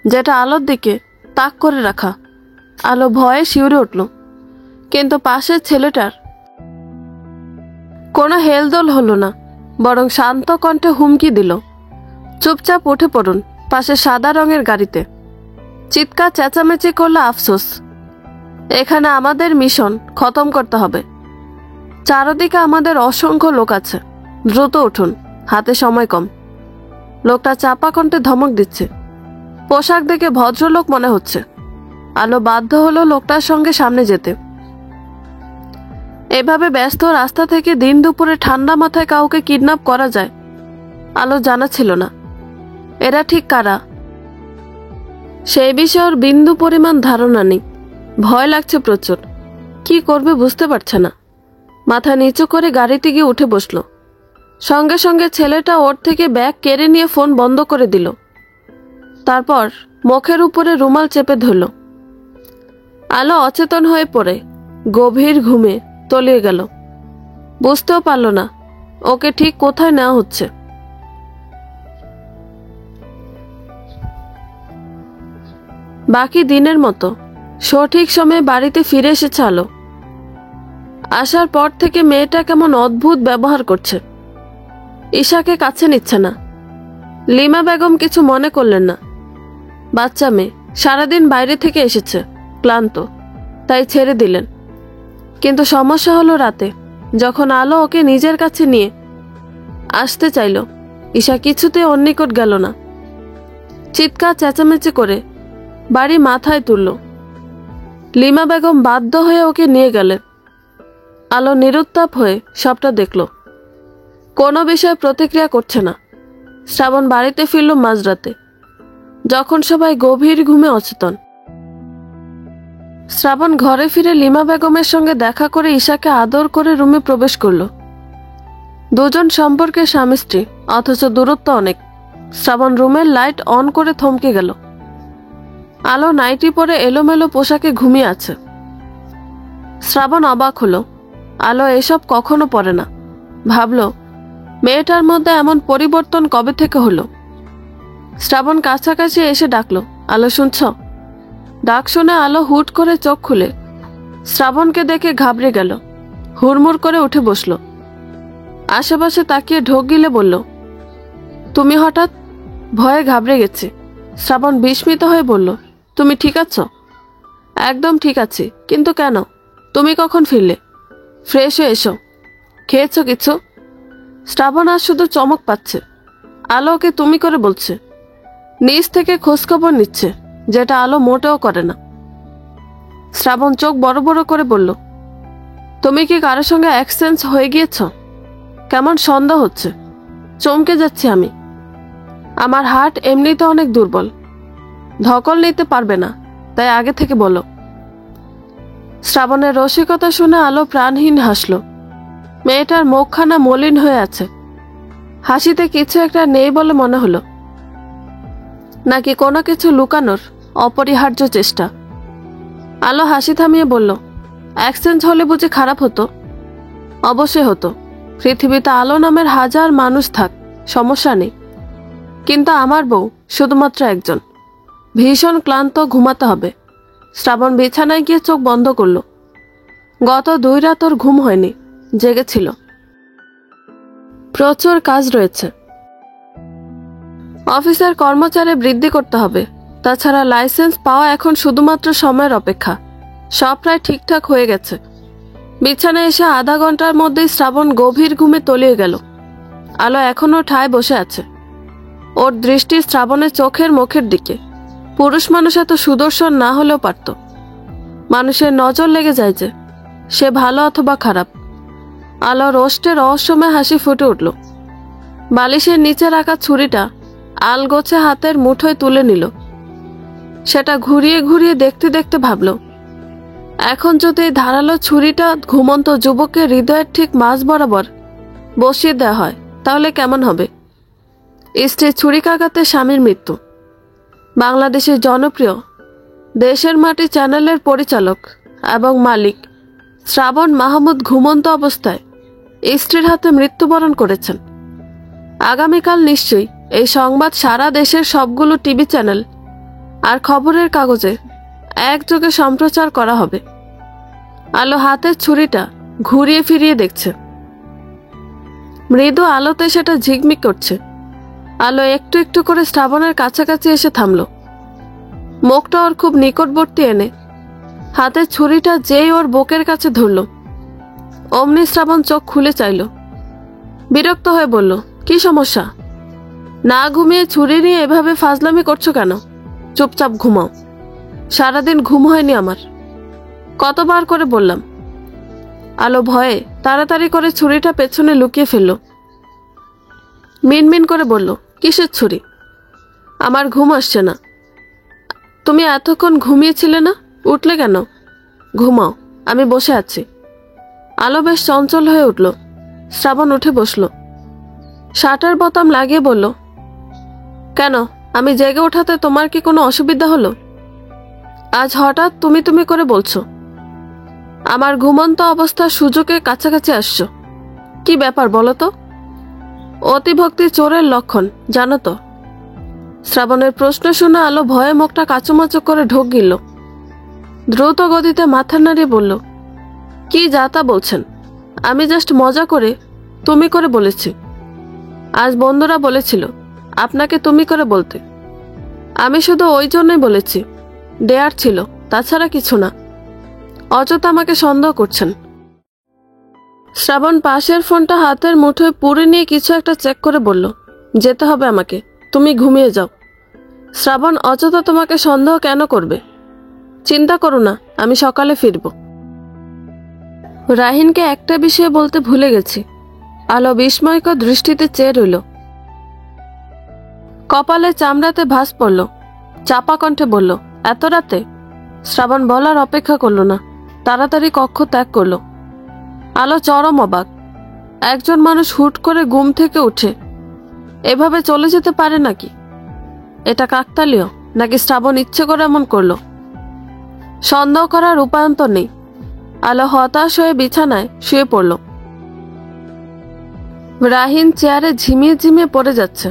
Speaker 1: যেটা আলোর দিকে তাক করে রাখা। আলো ভয়ে শিউরে উঠল, কিন্তু পাশের ছেলেটার কোনো হেলদোল হলো না, বরং শান্ত কণ্ঠে হুমকি দিল, চুপচাপ উঠে পড়ুন পাশে সাদা রঙের গাড়িতে। চিৎকার চেঁচামেচি করলে আফসোস। এখানে আমাদের মিশন খতম করতে হবে। চারদিকে আমাদের অসংখ্য লোক আছে। দ্রুত উঠুন, হাতে সময় কম। লোকটা চাপা কণ্ঠে ধমক দিচ্ছে। পোশাক দেখে ভদ্রলোক মনে হচ্ছে। আলো বাধ্য হলো লোকটার সঙ্গে সামনে যেতে। এভাবে ব্যস্ত রাস্তা থেকে দিন দুপুরে ঠান্ডা মাথায় কাউকে কিডন্যাপ করা যায়, আলো জানা ছিল না। এরা ঠিক কারা সেই বিষয়ে ওর বিন্দু পরিমাণ ধারণা নেই। ভয় লাগছে প্রচুর। কি করবে বুঝতে পারছে না। মাথা নিচু করে গাড়িতে গিয়ে উঠে বসল। সঙ্গে সঙ্গে ছেলেটা ওর থেকে ব্যাগ কেড়ে নিয়ে ফোন বন্ধ করে দিল। তারপর মুখের উপরে রুমাল চেপে ধরল। আলো অচেতন হয়ে পড়ে গভীর ঘুমে তলিয়ে গেল। বুঝতেও পারল না ওকে ঠিক কোথায় নেওয়া হচ্ছে। বাকি দিনের মতো সঠিক সময়ে বাড়িতে ফিরে এসেছে আলো। আসার পর থেকে মেয়েটা কেমন অদ্ভুত ব্যবহার করছে। ঈশাকে কাছে নিচ্ছে না। লিমা বেগম কিছু মনে করলেন না। বাচ্চা মেয়ে, সারাদিন বাইরে থেকে এসেছে, ক্লান্ত, তাই ছেড়ে দিলেন। কিন্তু সমস্যা হলো রাতে, যখন আলো ওকে নিজের কাছে নিয়ে আসতে চাইল, ঈশা কিছুতে ওর নিকট গেল না। চিৎকার চেঁচামেচি করে বাড়ি মাথায় তুলল। লিমা বেগম বাধ্য হয়ে ওকে নিয়ে গেলেন। আলো নিরুত্তাপ হয়ে সবটা দেখল। কোনো বিষয়ে প্রতিক্রিয়া করছে না। শ্রাবণ বাড়িতে ফিরল মাঝরাতে, যখন সবাই গভীর ঘুমে অচেতন। শ্রাবণ ঘরে ফিরে লিমা বেগমের সঙ্গে দেখা করে ঈশাকে আদর করে রুমে প্রবেশ করল। দুজন সম্পর্কে স্বামী স্ত্রী, অথচ দূরত্ব অনেক। শ্রাবণ রুমের লাইট অন করে থমকে গেল। আলো নাইটি পরে এলোমেলো পোশাকে ঘুমিয়ে আছে। শ্রাবণ অবাক হলো। আলো এসব কখনো পরে না। ভাবল, মেয়েটার মধ্যে এমন পরিবর্তন কবে থেকে হলো। শ্রাবণ কাছাকাছি এসে ডাকলো, আলো শুনছ? ডাক শুনে আলো হুট করে চোখ খুলে শ্রাবণকে দেখে ঘাবড়ে গেল। হুড়মুড় করে উঠে বসল। আশেপাশে তাকিয়ে ঢোক গিলে বলল, তুমি হঠাৎ? ভয়ে ঘাবড়ে গেছে। শ্রাবণ বিস্মিত হয়ে বলল, তুমি ঠিক আছো? একদম ঠিক আছি, কিন্তু কেন? তুমি কখন ফিরলে? ফ্রেশ হয়ে এসো। খেয়েছো কিছু? শ্রাবণ আর শুধু চমক পাচ্ছে। আলো ওকে তুমি করে বলছে, নিজ থেকে খোঁজখবর নিচ্ছে, যেটা আলো মোটেও করে না। শ্রাবণ চোখ বড় বড় করে বলল, তুমি কি কারোর সঙ্গে এক্সচেঞ্জ হয়ে গিয়েছ? কেমন সন্দেহ হচ্ছে। চমকে যাচ্ছি আমি। আমার হার্ট এমনিতে অনেক দুর্বল, ধকল নিতে পারবে না, তাই আগে থেকে বলো। শ্রাবণের রসিকতা শুনে আলো প্রাণহীন হাসল। মেয়েটার মুখখানা মলিন হয়ে আছে। হাসিতে কিছু একটা নেই বলে মনে হলো, নাকি কোনো কিছু লুকানোর অপরিহার্য চেষ্টা। আলো হাসি থামিয়ে বলল, এক্সচেঞ্জ হলে বুঝি খারাপ হতো? অবশ্যই হতো। পৃথিবীতে আলো নামের হাজার মানুষ থাক, সমস্যা নেই। কিন্তু আমার বউ শুধুমাত্র একজন। ভীষণ ক্লান্ত, ঘুমাতে হবে। শ্রাবণ বিছানায় গিয়ে চোখ বন্ধ করল। গত 2 রাত ওর ঘুম হয়নি, জেগেছিল। প্রচুর কাজ রয়েছে। অফিসের কর্মচারী বৃদ্ধি করতে হবে। তাছাড়া লাইসেন্স পাওয়া এখন শুধুমাত্র সময়ের অপেক্ষা। সব প্রায় ঠিকঠাক হয়ে গেছে। বিছানায় এসে আধা ঘন্টার মধ্যেই শ্রাবণ গভীর ঘুমে তলিয়ে গেল। আলো এখনো ঠায় বসে আছে। ওর দৃষ্টি শ্রাবণের চোখের মুখের দিকে। পুরুষ মানুষ এত সুদর্শন না হলেও পারত। মানুষের নজর লেগে যায় যে সে ভালো অথবা খারাপ। আলোর ওষ্ঠে রহস্যময় হাসি ফুটে উঠল। বালিশের নিচে রাখা ছুরিটা আলগোছে হাতের মুঠোয় তুলে নিল। সেটা ঘুরিয়ে ঘুরিয়ে দেখতে দেখতে ভাবল, এখন যদি এই ধারালো ছুরিটা ঘুমন্ত যুবকের হৃদয়ের ঠিক মাঝ বরাবর বসিয়ে দেওয়া হয়, তাহলে কেমন হবে? স্ত্রীর ছুরিকাঘাতে স্বামীর মৃত্যু। বাংলাদেশের জনপ্রিয় দেশের মাটি চ্যানেলের পরিচালক এবং মালিক শ্রাবণ মাহমুদ ঘুমন্ত অবস্থায় স্ত্রীর হাতে মৃত্যুবরণ করেছেন। আগামীকাল নিশ্চয়ই এই সংবাদ সারা দেশের সবগুলো টিভি চ্যানেল আর খবরের কাগজে একযোগে সম্প্রচার করা হবে। আলো হাতের ছুরিটা ঘুরিয়ে ফিরিয়ে দেখছে। মৃদু আলোতে সেটা ঝিকমিক করছে। আলো একটু একটু করে শ্রাবণের কাছাকাছি এসে থামল। মুখটা ওর খুব নিকটবর্তী এনে হাতের ছুরিটা যেই ওর বুকের কাছে ধরল, অমনি শ্রাবণ চোখ খুলে চাইল। বিরক্ত হয়ে বলল, কি সমস্যা? না ঘুমিয়ে ছুরি নিয়ে এভাবে ফাজলামি করছো কেন? চুপচাপ ঘুমাও। সারাদিন ঘুম হয়নি আমার। কতবার করে বললাম। আলো ভয়ে তাড়াতাড়ি করে ছুরিটা পেছনে লুকিয়ে ফেলল। মিনমিন করে বলল, কিসের ছুরি? আমার ঘুম আসছে না। তুমি এতক্ষণ ঘুমিয়েছিলে না, উঠলে কেন? ঘুমাও, আমি বসে আছি। আলো বেশ চঞ্চল হয়ে উঠল। শ্রাবণ উঠে বসল। শার্টের বোতাম লাগিয়ে বলল, কেন, আমি জেগে ওঠাতে তোমার কি কোনো অসুবিধা হলো? আজ হঠাৎ তুমি তুমি করে বলছো। আমার ঘুমন্ত অবস্থার সুযোগের কাছাকাছি আসছো। কি ব্যাপার বলো তো? অতিভক্তি চোরের লক্ষণ, জানো তো। শ্রাবণের প্রশ্ন শুনে আলো ভয়ে মুখটা কাচুমাচু করে ঢোক গিলল। দ্রুত গতিতে মাথা নাড়িয়ে বলল, কি যা তা বলছেন? আমি জাস্ট মজা করে তুমি করে বলেছি। আজ বন্ধুরা বলেছিল আপনাকে তুমি করে বলতে। আমি শুধু ওই জন্যই বলেছি, ডেয়ার ছিল, তাছাড়া কিছু না। অযথা আমাকে সন্দেহ করছেন। শ্রাবণ পাশের ফোনটা হাতের মুঠোয় পুরে নিয়ে কিছু একটা চেক করে বলল, যেতে হবে আমাকে, তুমি ঘুমিয়ে যাও। শ্রাবণ অযথা তোমাকে সন্দেহ কেন করবে? চিন্তা করো না, আমি সকালে ফিরব। রাহিনকে একটা বিষয়ে বলতে ভুলে গেছি। আলো বিস্ময়কর দৃষ্টিতে চেয়ে রইল। কপালে চামড়াতে ভাঁজ পড়ল। চাপা কণ্ঠে বলল, এত রাতে? শ্রাবণ বলার অপেক্ষা করলো না, তাড়াতাড়ি কক্ষ ত্যাগ করলো। আলো চরম অবাক। একজন মানুষ হুট করে ঘুম থেকে উঠে এভাবে চলে যেতে পারে নাকি? এটা কাকতালীয় নাকি শ্রাবণ ইচ্ছে করে এমন করলো? সন্দেহ করার উপায়ন্তর নেই। আলো হতাশ হয়ে বিছানায় শুয়ে পড়ল। রাহিন চেয়ারে ঝিমিয়ে ঝিমিয়ে পড়ে যাচ্ছে।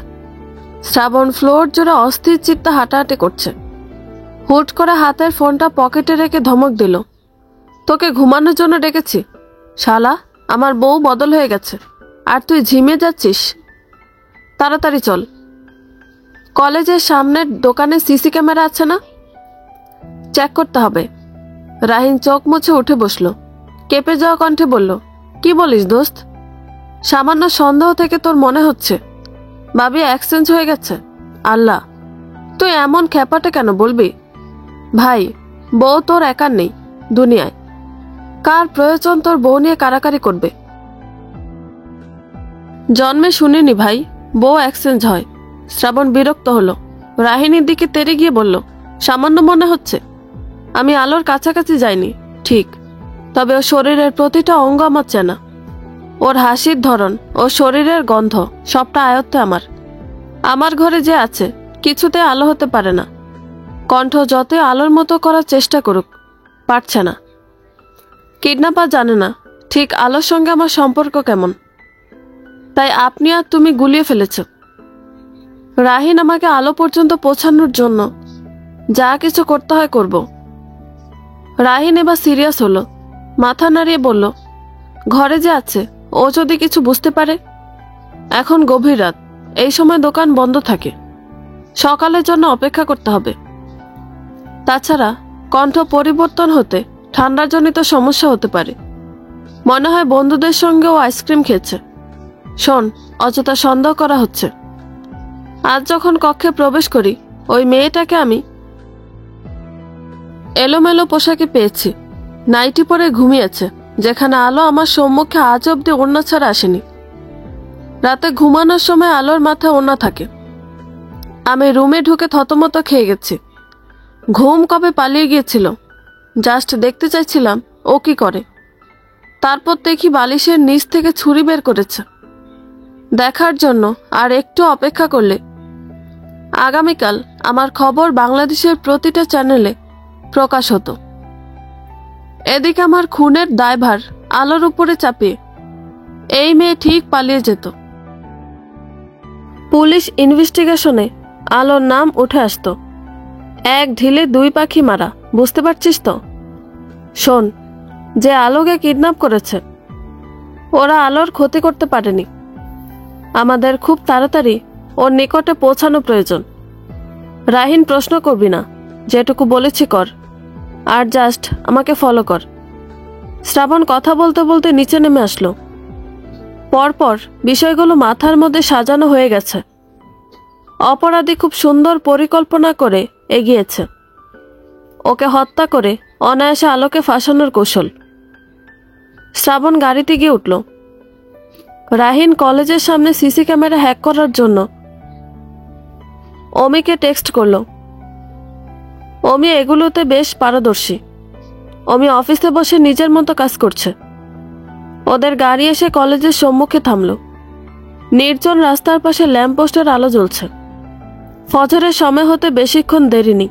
Speaker 1: শ্রাবণ ফ্লোর জুড়ে অস্থির চিত্তে হাঁটাহাঁটি করছে। হুট করে হাতের ফোনটা পকেটে রেখে ধমক দিল, তোকে ঘুমানোর জন্য ডেকেছি শালা, আমার বউ বদল হয়ে গেছে আর তুই ঝিমিয়ে যাচ্ছিস। তাড়াতাড়ি চল। কলেজের সামনের দোকানে সিসি ক্যামেরা আছে না? চেক করতে হবে। রাহিন চোখ মুছে উঠে বসল। কেঁপে যাওয়া কণ্ঠে বলল, কি বলিস দোস্ত? সামান্য সন্দেহ থেকে তোর মনে হচ্ছে ভাবি এক্সচেঞ্জ হয়ে গেছে? আল্লাহ, তুই এমন খ্যাপাটে কেন বলবি? ভাই, বউ তোর একার নেই দুনিয়ায়। কার প্রয়োজন তোর বউ নিয়ে কারাকারি করবে? জন্মে শুনিনি ভাই বউ এক্সচেঞ্জ হয়। শ্রাবণ বিরক্ত হলো। রাহিনীর দিকে তেড়ে গিয়ে বলল, সামান্য মনে হচ্ছে? আমি আলোর কাছাকাছি যাইনি ঠিক, তবে ওর শরীরের প্রতিটা অঙ্গ আমার চেনা। ওর হাসির ধরন, ওর শরীরের গন্ধ, সবটা আয়ত্তে আমার। আমার ঘরে যে আছে কিছুতে আলো হতে পারে না। কণ্ঠ যতই আলোর মতো করার চেষ্টা করুক, পারছে না। কিডন্যাপার জানে না ঠিক আলোর সঙ্গে আমার সম্পর্ক কেমন, তাই আপনি আর তুমি গুলিয়ে ফেলেছ। রাহিন আমাকে আলো পর্যন্ত পৌঁছানোর জন্য যা কিছু করতে হয় করব। রাহিন এবার সিরিয়াস হলো, মাথা নাড়িয়ে বলল, ঘরে যে আছে ও যদি কিছু বুঝতে পারে? এখন গভীর রাত, এই সময় দোকান বন্ধ থাকে। সকালের জন্য অপেক্ষা করতে হবে। তাছাড়া কণ্ঠ পরিবর্তন হতে ঠান্ডাজনিত সমস্যা হতে পারে। মনে হয় বন্ধুদের সঙ্গেও আইসক্রিম খেয়েছে। শোন, অযথা সন্দেহ করা হচ্ছে। আজ যখন কক্ষে প্রবেশ করি, ওই মেয়েটাকে আমি এলোমেলো পোশাকে পেয়েছি। নাইটি পরে ঘুমিয়েছে, যেখানে আলো আমার সম্মুখে আজ অব্দি ওড়না ছাড়া আসেনি। রাতে ঘুমানোর সময় আলোর মাথায় ওড়না থাকে। আমি রুমে ঢুকে থতমত খেয়ে গেছি। ঘুম কবে পালিয়ে গিয়েছিল, জাস্ট দেখতে চাইছিলাম ও কি করে। তারপর দেখি বালিশের নিচ থেকে ছুরি বের করেছে। দেখার জন্য আর একটু অপেক্ষা করলে আগামীকাল আমার খবর বাংলাদেশের প্রতিটা চ্যানেলে প্রকাশ হতো। এদিকে আমার খুনের দায়ভার আলোর উপরে চাপিয়ে এই মেয়ে ঠিক পালিয়ে যেত। পুলিশ ইনভেস্টিগেশনে আলোর নাম উঠে আসতো। এক ঢিলে দুই পাখি মারা, বুঝতে পারছিস তো? শোন, যে আলোকে কিডন্যাপ করেছে ওরা আলোর ক্ষতি করতে পারেনি। আমাদের খুব তাড়াতাড়ি ওর নিকটে পৌঁছানো প্রয়োজন। রাহিন, প্রশ্ন করবি না, যেটুকু বলেছি কর, আর জাস্ট আমাকে ফলো কর। শ্রাবণ কথা বলতে বলতে নিচে নেমে আসলো। পরপর বিষয়গুলো মাথার মধ্যে সাজানো হয়ে গেছে। অপরাধী খুব সুন্দর পরিকল্পনা করে এগিয়েছে। ওকে হত্যা করে অনায়াসে আলোকে ফাঁসানোর কৌশল। শ্রাবণ গাড়িতে গিয়ে উঠল। রাহিন কলেজের সামনে সিসি ক্যামেরা হ্যাক করার জন্য অমিকে টেক্সট করলো। অমি এগুলোতে বেশ পারদর্শী। অমি অফিসে বসে নিজের মতো কাজ করছে। ওদের গাড়ি এসে কলেজের সম্মুখে থামল। নির্জন রাস্তার পাশে ল্যাম্পপোস্টের আলো জ্বলছে। ফজরের সময় হতে বেশিক্ষণ দেরি নেই।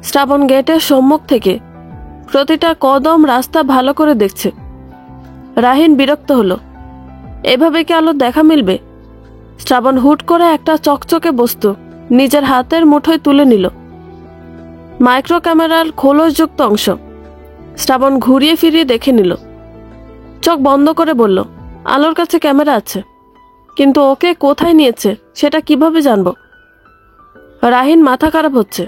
Speaker 1: শ্রাবণ গেটের সম্মুখ থেকে প্রতিটা কদম রাস্তা ভালো করে দেখছে। রাহিন বিরক্ত হলো। এভাবে কি আলো দেখা মিলবে? শ্রাবণ হুট করে একটা চকচকে বস্তু নিজের হাতের মুঠোয় তুলে নিল। মাইক্রো ক্যামেরার খোলসযুক্ত অংশ। শ্রাবণ ঘুরিয়ে ফিরিয়ে দেখে নিল। চোখ বন্ধ করে বলল, আলোর কাছে ক্যামেরা আছে, কিন্তু ওকে কোথায় নিয়েছে সেটা কিভাবে জানব? রাহিন মাথা খারাপ হচ্ছে।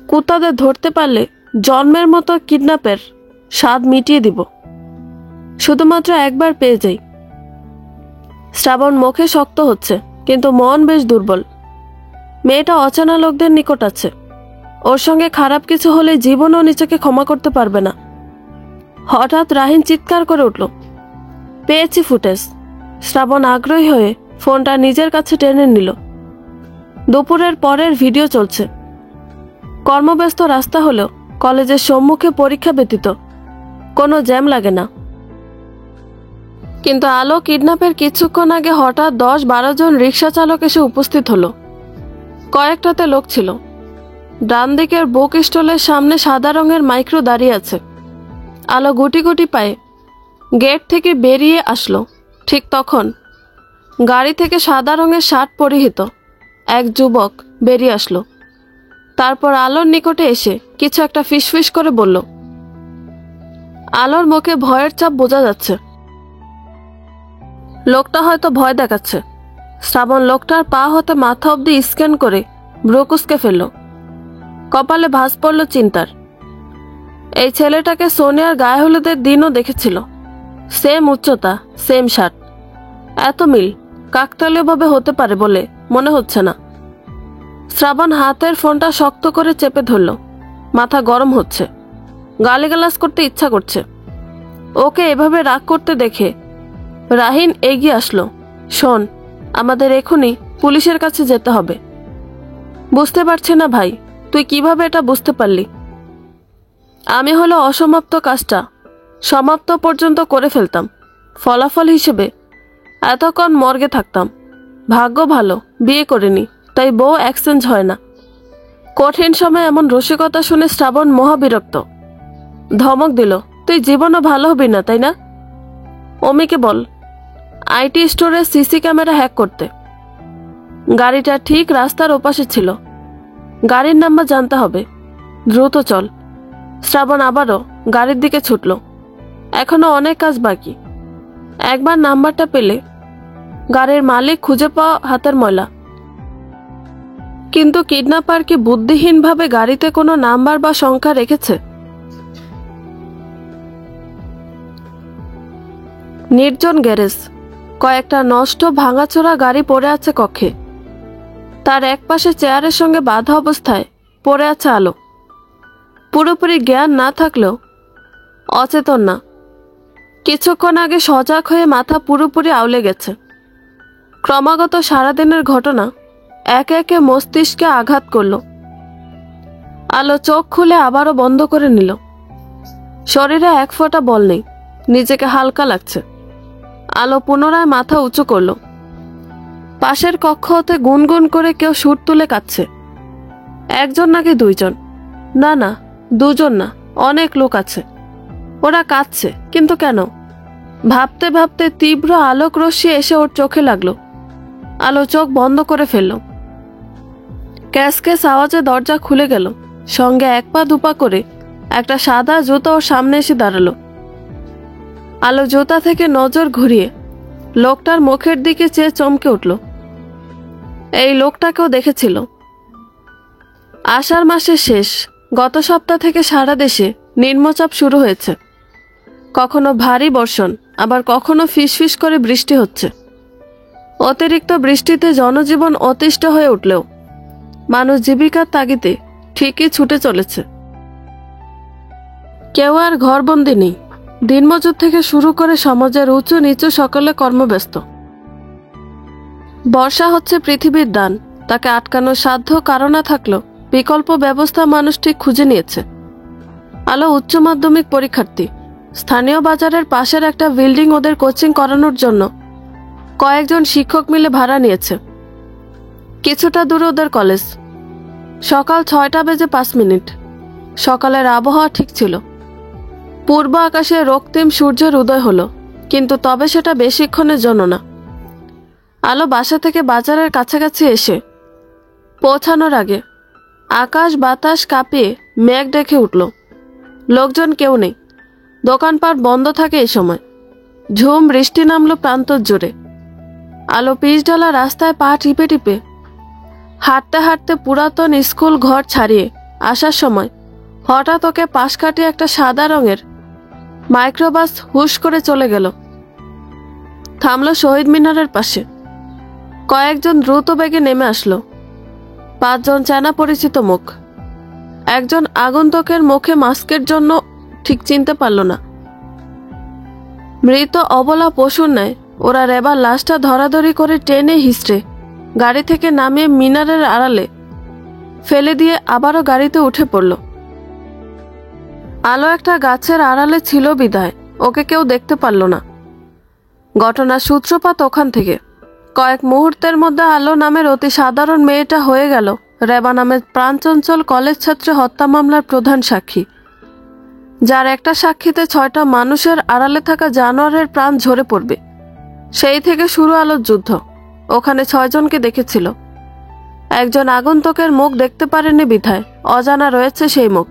Speaker 1: কুত্তাদের ধরতে পারলে জন্মের মতো কিডন্যাপের স্বাদ মিটিয়ে দিব, শুধুমাত্র একবার পেয়ে যাই। শ্রাবণ মুখে শক্ত হচ্ছে, কিন্তু মন বেশ দুর্বল। মেয়েটা অচেনা লোকদের নিকট আছে। ওর সঙ্গে খারাপ কিছু হলে জীবনও নিজেকে ক্ষমা করতে পারবে না। হঠাৎ রাহিন চিৎকার করে উঠল, পেয়েছি ফুটেজ। শ্রাবণ আগ্রহী হয়ে ফোনটা নিজের কাছে টেনে নিল। দুপুরের পরের ভিডিও চলছে। কর্মব্যস্ত রাস্তা হলেও কলেজের সম্মুখে পরীক্ষা ব্যতীত কোনো জ্যাম লাগে না। কিন্তু আলো কিডন্যাপের কিছুক্ষণ আগে হঠাৎ 10-12 জন রিক্সা চালক এসে উপস্থিত হলো। কয়েকটাতে লোক ছিল। ডান দিকের বুক স্টলের সামনে সাদা রঙের মাইক্রো দাঁড়িয়ে আছে। আলো গুটি গুটি পায়ে গেট থেকে বেরিয়ে আসলো। ঠিক তখন গাড়ি থেকে সাদা রঙের শার্ট পরিহিত এক যুবক বেরিয়ে আসলো। তারপর আলোর নিকটে এসে কিছু একটা ফিসফিস করে বলল। আলোর মুখে ভয়ের চাপ বোঝা যাচ্ছে। লোকটা হয়তো ভয় দেখাচ্ছে। শ্রাবণ লোকটার পা হতে মাথা অবধি স্ক্যান করে ব্রুকুসকে ফেলল। কপালে ভাঁজ পড়ল চিন্তার। এই ছেলেটাকে সোনিয়ার গায়ে হলুদের দিনও দেখেছিল। সেম উচ্চতা, সেম শার্ট। এত মিল কাকতালীয়ভাবে হতে পারে বলে মনে হচ্ছে না। শ্রাবণ হাতের ফোনটা শক্ত করে চেপে ধরল। মাথা গরম হচ্ছে, গালিগালাজ করতে ইচ্ছা করছে। ওকে এভাবে রাগ করতে দেখে রাহিন এগিয়ে আসলো। শোন, আমাদের এখনই পুলিশের কাছে যেতে হবে। বুঝতে পারছি না ভাই, তুই কিভাবে এটা বুঝতে পারলি? আমি হলো অসমাপ্ত কাজটা সমাপ্ত পর্যন্ত করে ফেলতাম। ফলাফল হিসেবে এতক্ষণ মর্গে থাকতাম। ভাগ্য ভালো বিয়ে করিনি, তাই বউ এক্সচেঞ্জ হয় না। কঠিন সময় এমন রসিকতা শুনে শ্রাবণ মহাবিরক্ত। ধমক দিল, তুই জীবনও ভালো হবি না, তাই না? অমিকে বল আইটি স্টোরের সিসি ক্যামেরা হ্যাক করতে। গাড়িটা ঠিক রাস্তার ওপাশে ছিল। গাড়ির নাম্বার জানতে হবে। দ্রুত চল। শ্রাবণ আবারও গাড়ির দিকে ছুটল। এখনো অনেক কাজ বাকি। একবার নাম্বারটা পেলে গাড়ির মালিক খুঁজে পাওয়া হাতের ময়লা। কিন্তু কিডন্যাপার কি বুদ্ধিহীনভাবে গাড়িতে কোনো নাম্বার বা সংখ্যা রেখেছে? নির্জন গ্যারেজ। কয়েকটা নষ্ট ভাঙাচোরা গাড়ি পড়ে আছে কক্ষে। তার একপাশে চেয়ারের সঙ্গে বাঁধা অবস্থায় পড়ে আছে আলো। পুরোপুরি জ্ঞান না থাকলেও অচেতন না। কিছুক্ষণ আগে সজাগ হয়ে মাথা পুরোপুরি আউলে গেছে। ক্রমাগত সারাদিনের ঘটনা একে একে মস্তিষ্কে আঘাত করল। আলো চোখ খুলে আবারও বন্ধ করে নিল। শরীরে এক ফোঁটা বল নেই, নিজেকে হালকা লাগছে। আলো পুনরায় মাথা উঁচু করল। পাশের কক্ষ হতে গুনগুন করে কেউ সুর তুলে কাঁদছে। একজন নাকি দুইজন? না না, দুজন না, অনেক লোক আছে। ওরা কাঁদছে, কিন্তু কেন? ভাবতে ভাবতে তীব্র আলোক রশ্মি এসে ওর চোখে লাগলো। আলো চোখ বন্ধ করে ফেলল। ক্যাস ক্যাস আওয়াজে দরজা খুলে গেল। সঙ্গে এক পা দুপা করে একটা সাদা জুতো ওর সামনে এসে দাঁড়ালো। আলো জুতা থেকে নজর ঘুরিয়ে লোকটার মুখের দিকে চেয়ে চমকে উঠল। এই লোকটাকেও দেখেছিল। আষাঢ় মাসের শেষ। গত সপ্তাহ থেকে সারা দেশে নিম্নচাপ শুরু হয়েছে। কখনো ভারী বর্ষণ, আবার কখনো ফিসফিস করে বৃষ্টি হচ্ছে। অতিরিক্ত বৃষ্টিতে জনজীবন অতিষ্ঠ হয়ে উঠলেও মানুষ জীবিকার তাগিদে ঠিকই ছুটে চলেছে। কেউ আর ঘরবন্দি নেই। দিনমজুর থেকে শুরু করে সমাজের উঁচু নিচু সকলে কর্মব্যস্ত। বর্ষা হচ্ছে পৃথিবীর দান। তাকে আটকানোর সাধ্য কারো না থাকলেও বিকল্প ব্যবস্থা মানুষ ঠিক খুঁজে নিয়েছে। আলো উচ্চ মাধ্যমিক পরীক্ষার্থী। স্থানীয় বাজারের পাশের একটা বিল্ডিং ওদের কোচিং করানোর জন্য কয়েকজন শিক্ষক মিলে ভাড়া নিয়েছে। কিছুটা দূরে ওদের কলেজ। সকাল 6:05। সকালের আবহাওয়া ঠিক ছিল। পূর্ব আকাশে রক্তিম সূর্যের উদয় হলো, কিন্তু তবে সেটা বেশিক্ষণের জন্য না। আলো বাসা থেকে বাজারের কাছাকাছি এসে পৌঁছানোর আগে আকাশ বাতাস কাঁপিয়ে মেঘ ডেকে উঠল। লোকজন কেউ নেই। দোকানপাট বন্ধ থাকে এই সময়। ঝুম বৃষ্টি নামলো প্রান্তর জুড়ে। আলো পিচ ঢালা রাস্তায় পা টিপে টিপে হাঁটতে হাঁটতে পুরাতন স্কুল ঘর ছাড়িয়ে আসার সময় হঠাৎ ওকে পাশ কাটিয়ে একটা সাদা রঙের মাইক্রোবাস হুশ করে চলে গেল। থামলো শহীদ মিনারের পাশে। কয়েকজন দ্রুত বেগে নেমে আসলো। 5 জন চেনা পরিচিত মুখ। একজন আগন্তুকের মুখে মাস্কের জন্য ঠিক চিনতে পারল না। মৃত অবলা পশুর ন্যায় ওরা রেবার লাশটা ধরাধরি করে টেনে হিস্ট্রে গাড়ি থেকে নামিয়ে মিনারের আড়ালে ফেলে দিয়ে আবারও গাড়িতে উঠে পড়ল। আলো একটা গাছের আড়ালে ছিল বিধায় ওকে কেউ দেখতে পারল না। ঘটনার সূত্রপাত ওখান থেকে। কয়েক মুহূর্তের মধ্যে আলো নামের অতি সাধারণ মেয়েটা হয়ে গেল রেবা নামের প্রাণচঞ্চল কলেজ ছাত্রী হত্যা মামলার প্রধান সাক্ষী, যার একটা সাক্ষীতে 6টা মানুষের আড়ালে থাকা জানোয়ারের প্রাণ ঝরে পড়বে। সেই থেকে শুরু আলোর যুদ্ধ। ওখানে 6 জনকে দেখেছিল। একজন আগন্তুকের মুখ দেখতে পারেনি বিধায় অজানা রয়েছে সেই মুখ,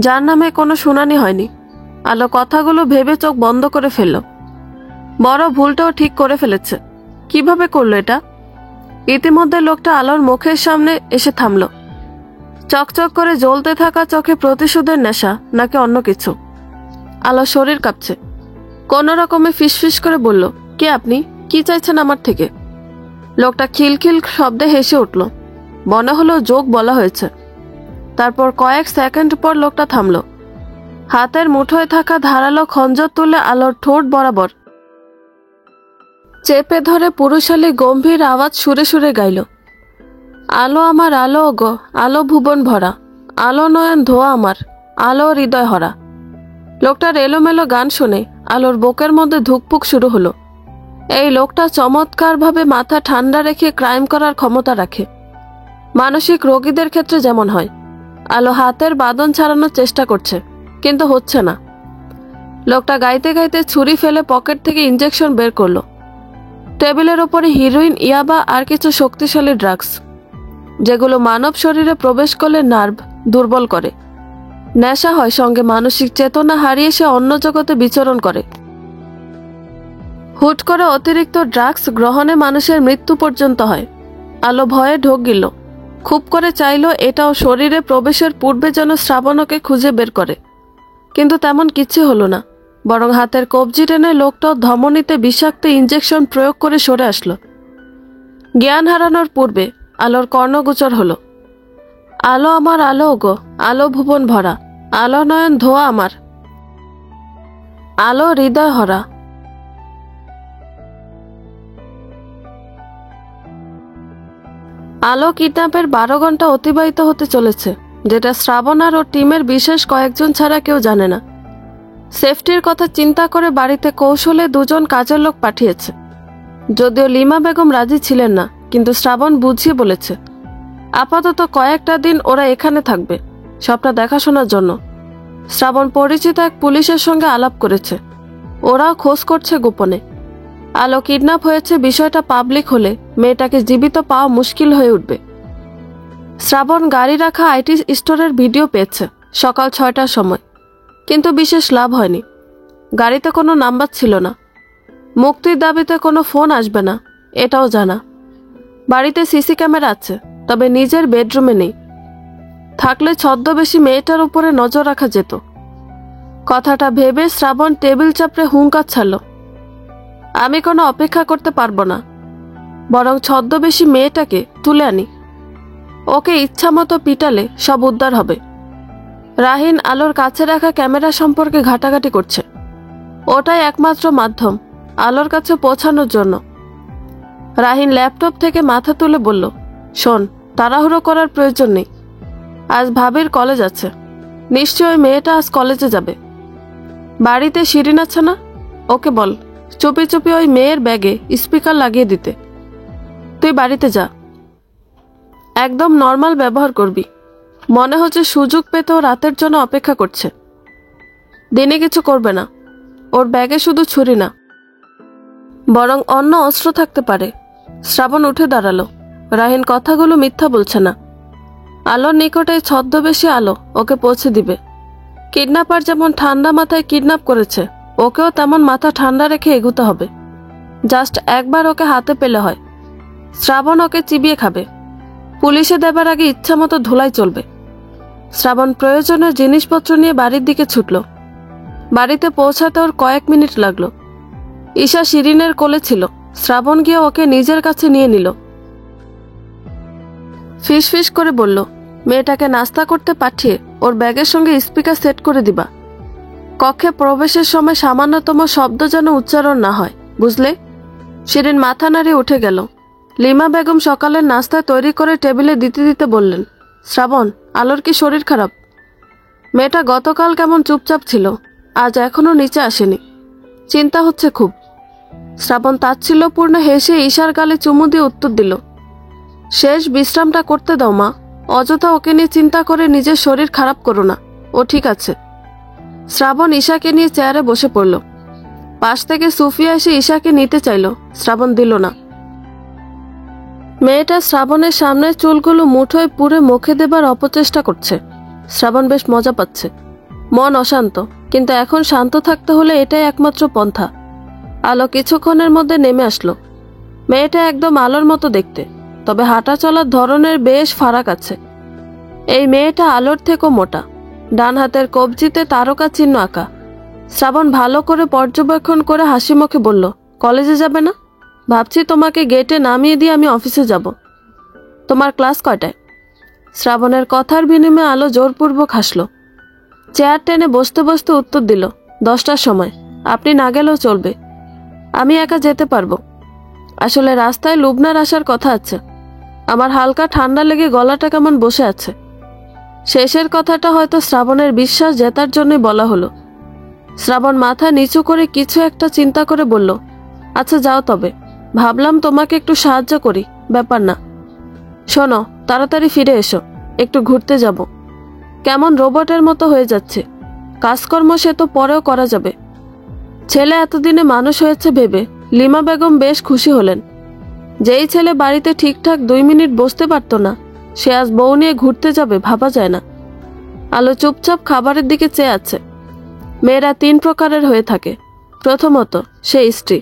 Speaker 1: যার নামে কোনো শুনানি হয়নি। আলো কথাগুলো ভেবে চোখ বন্ধ করে ফেলল। বড় ভুলটাও ঠিক করে ফেলেছে। কিভাবে করলো এটা? ইতিমধ্যে লোকটা আলোর মুখের সামনে এসে থামল। চকচক করে জ্বলতে থাকা চোখে প্রতিশোধের নেশা নাকি অন্য কিছু? আলো শরীর কাঁপছে। কোনো রকমে ফিসফিস করে বলল, কে আপনি? কি চাইছেন আমার থেকে? লোকটা খিলখিল শব্দে হেসে উঠল। মনে হলো যোগ বলা হয়েছে। তারপর কয়েক সেকেন্ড পর লোকটা থামল। হাতের মুঠোয় থাকা ধারালো খঞ্জর তুলে আলোর ঠোঁট বরাবর চেপে ধরে পুরুষালী গম্ভীর আওয়াজ সুরে সুরে গাইল, আলো আমার আলো গো, আলো ভুবন ভরা, আলো নয়ন ধোয়া আমার, আলো হৃদয় হরা। লোকটার এলোমেলো গান শুনে আলোর বুকের মধ্যে ধুকপুক শুরু হলো। এই লোকটা চমৎকারভাবে মাথা ঠান্ডা রেখে ক্রাইম করার ক্ষমতা রাখে, মানসিক রোগীদের ক্ষেত্রে যেমন হয়। আলো হাতের বাঁধন ছাড়ানোর চেষ্টা করছে, কিন্তু হচ্ছে না। লোকটা গাইতে গাইতে ছুরি ফেলে পকেট থেকে ইঞ্জেকশন বের করলো। টেবিলের ওপরে হিরোইন, ইয়াবা আর কিছু শক্তিশালী ড্রাগস, যেগুলো মানব শরীরে প্রবেশ করলে নার্ভ দুর্বল করে। নেশা হয়, সঙ্গে মানসিক চেতনা হারিয়ে সে অন্য জগতে বিচরণ করে। হুট করে অতিরিক্ত ড্রাগস গ্রহণে মানুষের মৃত্যু পর্যন্ত হয়। আলো ভয়ে ঢোক গেল। খুব করে চাইল এটাও শরীরে প্রবেশের পূর্বে যেন শ্রাবণকে খুঁজে বের করে, কিন্তু তেমন কিছু হলো না। বরং হাতের কবজি টেনে লোকটাও ধমনীতে বিষাক্ত ইঞ্জেকশন প্রয়োগ করে সরে আসলো। জ্ঞান হারানোর পূর্বে আলোর কর্ণগোচর হলো, আলো আমার আলো গো, আলো ভুবন ভরা, আলো নয়ন ধোয়া আমার, আলো হৃদয় হরা। আলো কিডন্যাপের 12 ঘন্টা অতিবাহিত হতে চলেছে, যেটা শ্রাবণ আর ওর টিমের বিশেষ কয়েকজন ছাড়া কেউ জানে না। সেফটির কথা চিন্তা করে বাড়িতে কৌশলে 2 জন কাজের লোক পাঠিয়েছে। যদিও লিমা বেগম রাজি ছিলেন না, কিন্তু শ্রাবণ বুঝিয়ে বলেছে আপাতত কয়েকটা দিন ওরা এখানে থাকবে, সবটা দেখাশোনার জন্য। শ্রাবণ পরিচিত এক পুলিশের সঙ্গে আলাপ করেছে, ওরাও খোঁজ করছে গোপনে। আলো কিডন্যাপ হয়েছে বিষয়টা পাবলিক হলে মেয়েটাকে জীবিত পাওয়া মুশকিল হয়ে উঠবে। শ্রাবণ গাড়ি রাখা আইটি স্টোরের ভিডিও পেয়েছে সকাল 6টার সময়, কিন্তু বিশেষ লাভ হয়নি। গাড়িতে কোনো নাম্বার ছিল না। মুক্তির দাবিতে কোনো ফোন আসবে না এটাও জানা। বাড়িতে সিসি ক্যামেরা আছে, তবে নিজের বেডরুমে নেই। থাকলে ছদ্মবেশী মেয়েটার উপরে নজর রাখা যেত। কথাটা ভেবে শ্রাবণ টেবিল চাপড়ে হুঙ্কার ছাড়ল, আমি কোনো অপেক্ষা করতে পারবো না, বরং ছদ্মবেশী মেয়েটাকে তুলে আনি। ওকে ইচ্ছামতো পিটালে সব উদ্ধার হবে। রাহিন আলোর কাছে রাখা ক্যামেরা সম্পর্কে ঘাটাঘাটি করছে। ওটাই একমাত্র মাধ্যম আলোর কাছে পৌঁছানোর জন্য। রাহিন ল্যাপটপ থেকে মাথা তুলে বলল, শোন, তাড়াহুড়ো করার প্রয়োজন নেই। আজ ভাবির কলেজ আছে, নিশ্চয়ই ওই মেয়েটা আজ কলেজে যাবে। বাড়িতে শিরিন আছে না, ওকে বল চুপি চুপি ওই মেয়ের ব্যাগে স্পিকার লাগিয়ে দিতে। তুই বাড়িতে যা, একদম নর্মাল ব্যবহার করবি। মনে হচ্ছে সুযোগ পেতে ও রাতের জন্য অপেক্ষা করছে। দিনে কিছু করবে না। ওর ব্যাগে শুধু ছুরি না, বরং অন্য অস্ত্র থাকতে পারে। শ্রাবণ উঠে দাঁড়ালো। রাহিন কথাগুলো মিথ্যা বলছে না। আলোর নিকটে ছদ্মবেশী আলো ওকে পৌঁছে দিবে। কিডন্যাপার যেমন ঠান্ডা মাথায় কিডন্যাপ করেছে, ওকেও তেমন মাথা ঠান্ডা রেখে এগুতে হবে। জাস্ট একবার ওকে হাতে পেলে হয়। শ্রাবণ ওকে চিবিয়ে খাবে। পুলিশে দেবার আগে ইচ্ছামতো ধুলাই চলবে। শ্রাবণ প্রয়োজনীয় জিনিসপত্র নিয়ে বাড়ির দিকে ছুটল। বাড়িতে পৌঁছাতে ওর কয়েক মিনিট লাগলো। ঈশা শিরিনের কোলে ছিল। শ্রাবণ গিয়ে ওকে নিজের কাছে নিয়ে নিল। ফিস করে বলল, মেয়েটাকে নাস্তা করতে পাঠিয়ে ওর ব্যাগের সঙ্গে স্পিকার সেট করে দিবা। কক্ষে প্রবেশের সময় সামান্যতম শব্দ যেন উচ্চারণ না হয়, বুঝলে? শিরিন মাথা নাড়িয়ে উঠে গেল। লিমা বেগম সকালের নাস্তা তৈরি করে টেবিলে দিতে দিতে বললেন, শ্রাবণ, আলোর কি শরীর খারাপ? মেয়েটা গতকাল কেমন চুপচাপ ছিল, আজ এখনো নিচে আসেনি। চিন্তা হচ্ছে খুব। শ্রাবণ তাচ্ছিল্যপূর্ণ হেসে ঈশার গালে চুমু দিয়ে উত্তর দিল, শেষ বিশ্রামটা করতে দাও মা, অযথা ওকে নিয়ে চিন্তা করে নিজের শরীর খারাপ করো না, ও ঠিক আছে। শ্রাবণ ঈশাকে নিয়ে চেয়ারে বসে পড়ল। পাশ থেকে সুফিয়া এসে ঈশাকে নিতে চাইল, শ্রাবণ দিল না। মেয়েটা শ্রাবণের সামনের চুলগুলো মুঠোয় পুরে মুখে দেবার অপচেষ্টা করছে। শ্রাবণ বেশ মজা পাচ্ছে। মন অশান্ত, কিন্তু এখন শান্ত থাকতে হলে এটাই একমাত্র পন্থা। আলো কিছুক্ষণের মধ্যে নেমে আসলো। মেয়েটা একদম আলোর মতো দেখতে, তবে হাঁটা চলার ধরনের বেশ ফারাক আছে। এই মেয়েটা আলোর থেকেও মোটা, ডান হাতের কবজিতে তারকা চিহ্ন আঁকা। শ্রাবণ ভালো করে পর্যবেক্ষণ করে হাসি মুখে বলল, কলেজে যাবে না? ভাবছি তোমাকে গেটে নামিয়ে দিয়ে আমি অফিসে যাব। তোমার ক্লাস কয়টায়? শ্রাবণের কথার বিনিময়ে আলো জোরপূর্বক হাসল। চেয়ার টেনে বসতে বসতে উত্তর দিল, 10টার সময়। আপনি না গেলেও চলবে, আমি একা যেতে পারবো। আসলে রাস্তায় লুবনার আসার কথা আছে। আমার হালকা ঠান্ডা লেগে গলাটা কেমন বসে আছে। শেষের কথাটা হয়তো শ্রাবণের বিশ্বাস জেতার জন্যই বলা হলো। শ্রাবণ মাথা নিচু করে কিছু একটা চিন্তা করে বলল, আচ্ছা যাও তবে, ভাবলাম তোমাকে একটু সাহায্য করি, ব্যাপার না। শোনো, তাড়াতাড়ি ফিরে এসো, একটু ঘুরতে যাব। কেমন রোবটের মতো হয়ে যাচ্ছে। কাজকর্ম সে তো পরেও করা যাবে। ছেলে এতদিনে মানুষ হয়েছে ভেবে লিমা বেগম বেশ খুশি হলেন। যেই ছেলে বাড়িতে ঠিকঠাক 2 মিনিট বসতে পারত না, সে আজ বউ নিয়ে ঘুরতে যাবে, ভাবা যায় না। আলো চুপচাপ খাবারের দিকে চেয়ে আছে। মেয়েরা 3 প্রকারের হয়ে থাকে। প্রথমত, সে স্ত্রী।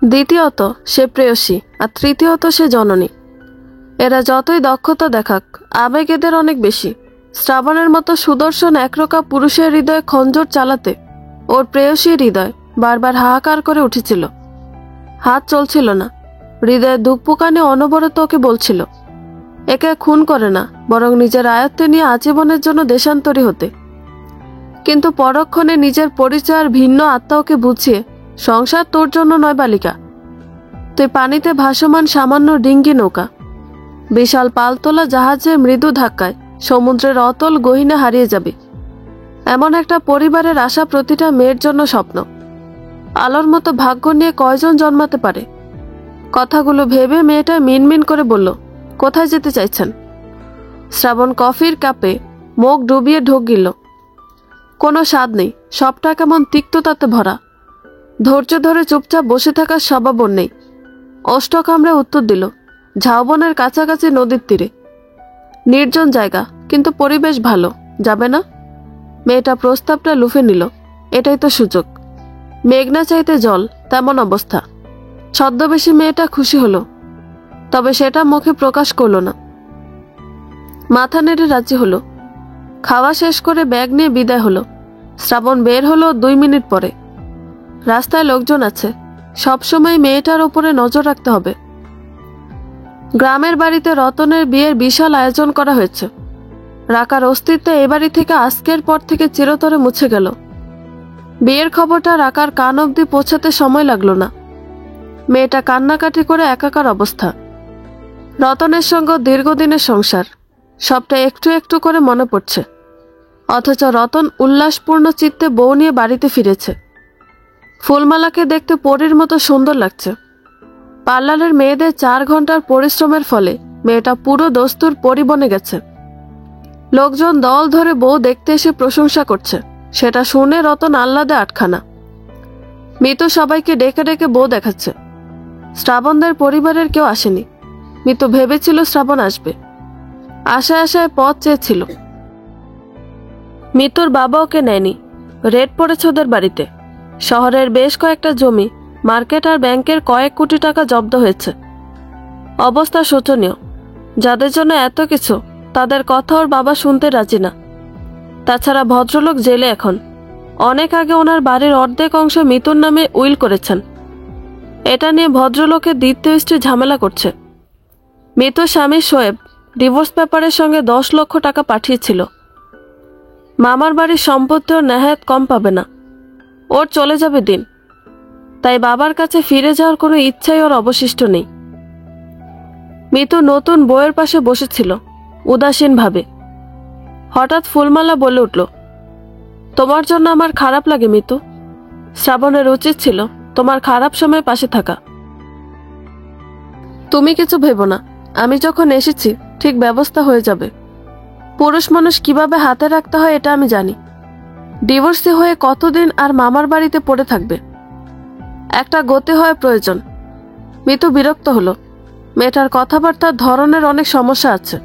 Speaker 1: দ্বিতীয়ত, সে প্রেয়সী। আর তৃতীয়ত, সে জননী। এরা যতই দক্ষতা দেখাক, আবেগ এদের অনেক বেশি। শ্রাবণের মতো সুদর্শন একরোকা পুরুষের হৃদয়ে খঞ্জর চালাতে ওর প্রেয়সীর হৃদয় বারবার হাহাকার করে উঠেছিল। হাত চলছিল না। হৃদয়ে দুঃখপুকানে অনবরত ওকে বলছিল, একে খুন করে না, বরং নিজের আয়ত্তে নিয়ে আজীবনের জন্য দেশান্তরী হতে। কিন্তু পরক্ষণে নিজের পরিচয়ের ভিন্ন আত্মা ওকে বুঝিয়ে, সংসার তোর জন্য নয় বালিকা, তুই পানিতে ভাসমান সামান্য ডিঙ্গি নৌকা। বিশাল পালতোলা জাহাজের মৃদু ধাক্কায় সমুদ্রের অতল গহীনে হারিয়ে যাবে। এমন একটা পরিবারের আশা প্রতিটা মেয়ের জন্য স্বপ্ন। আলোর মতো ভাগ্য নিয়ে কয়জন জন্মাতে পারে? কথাগুলো ভেবে মেয়েটা মিনমিন করে বলল, কোথায় যেতে চাইছেন? শ্রাবণ কফির কাপে মুখ ডুবিয়ে ঢোক গিলল। কোনো স্বাদ নেই, সবটা কেমন তিক্ততাতে ভরা। ধৈর্য ধরে চুপচাপ বসে থাকার স্বভাব ওর নেই। অষ্ট কামড়ে উত্তর দিল, ঝাউবনের কাছাকাছি নদীর তীরে। নির্জন জায়গা, কিন্তু পরিবেশ ভালো, যাবে না? মেয়েটা প্রস্তাবটা লুফে নিল। এটাই তো সুযোগ। মেঘনা চাইতে জল, তেমন অবস্থা। ছদ্মবেশী মেয়েটা খুশি হলো, তবে সেটা মুখে প্রকাশ করল না। মাথা নেড়ে রাজি হলো। খাওয়া শেষ করে ব্যাগ নিয়ে বিদায় হলো। শ্রাবণ বের হলো 2 মিনিট পরে। রাস্তায় লোকজন আছে, সবসময় মেয়েটার ওপরে নজর রাখতে হবে। গ্রামের বাড়িতে রতনের বিয়ের বিশাল আয়োজন করা হয়েছে। রাকার অস্তিত্ব এ বাড়ি থেকে আজকের পর থেকে চিরতরে মুছে গেল। বিয়ের খবরটা রাকার কান অবধি পৌঁছাতে সময় লাগলো না। মেয়েটা কান্নাকাটি করে একাকার অবস্থা। রতনের সঙ্গে দীর্ঘদিনের সংসার, সবটা একটু একটু করে মনে পড়ছে। অথচ রতন উল্লাসপূর্ণ চিত্তে বউ নিয়ে বাড়িতে ফিরেছে। ফুলমালাকে দেখতে পরীর মতো সুন্দর লাগছে। পার্লারের মেয়েদের 4 ঘন্টার পরিশ্রমের ফলে মেয়েটা পুরো দস্তুর পরী বনে গেছে। লোকজন দল ধরে বউ দেখতে এসে প্রশংসা করছে। সেটা শুনে রতন আহ্লাদে আটখানা। মিতু সবাইকে ডেকে ডেকে বউ দেখাচ্ছে। শ্রাবণদের পরিবারের কেউ আসেনি। মিতু ভেবেছিল শ্রাবণ আসবে। আশায় আশায় পথ চেয়েছিল। মিতুর বাবা ওকে নেয়নি। রেড পড়েছে ওদের বাড়িতে। শহরের বেশ কয়েকটা জমি, মার্কেট আর ব্যাংকের কয়েক কোটি টাকা জব্দ হয়েছে। অবস্থা শোচনীয়। যাদের জন্য এত কিছু, তাদের কথা ওর বাবা শুনতে রাজি না। তাছাড়া ভদ্রলোক জেলে এখন। অনেক আগে ওনার বাড়ির অর্ধেক অংশ মিতুর নামে উইল করেছেন। এটা নিয়ে ভদ্রলোকের দ্বিতীয় স্ত্রী ঝামেলা করছে। মিতুর স্বামী শোয়েব ডিভোর্স পেপারের সঙ্গে 10 লক্ষ টাকা পাঠিয়েছিল। মামার বাড়ির সম্পত্তি ওর নেহায়েত কম পাবে না। ওর চলে যাবে দিন। তাই বাবার কাছে ফিরে যাওয়ার কোনো ইচ্ছাই ওর অবশিষ্ট নেই। মিতু নতুন বউয়ের পাশে বসেছিল। উদাসীনভাবে। হঠাৎ ফুলমালা বলে উঠল, তোমার জন্য আমার খারাপ লাগে মিতু। শ্রাবণের উচিত ছিল তোমার খারাপ সময় পাশে থাকা। তুমি কিছু ভেবো না, আমি যখন এসেছি ঠিক ব্যবস্থা হয়ে যাবে। পুরুষ মানুষ কিভাবে হাতে রাখতে হয় এটা আমি জানি। ডিভোর্সি হয়ে কতদিন আর মামার বাড়িতে পড়ে থাকবে? একটা গতি হওয়া প্রয়োজন। মিতু বিরক্ত হলো। মেয়েটার কথাবার্তার ধরনের অনেক সমস্যা আছে।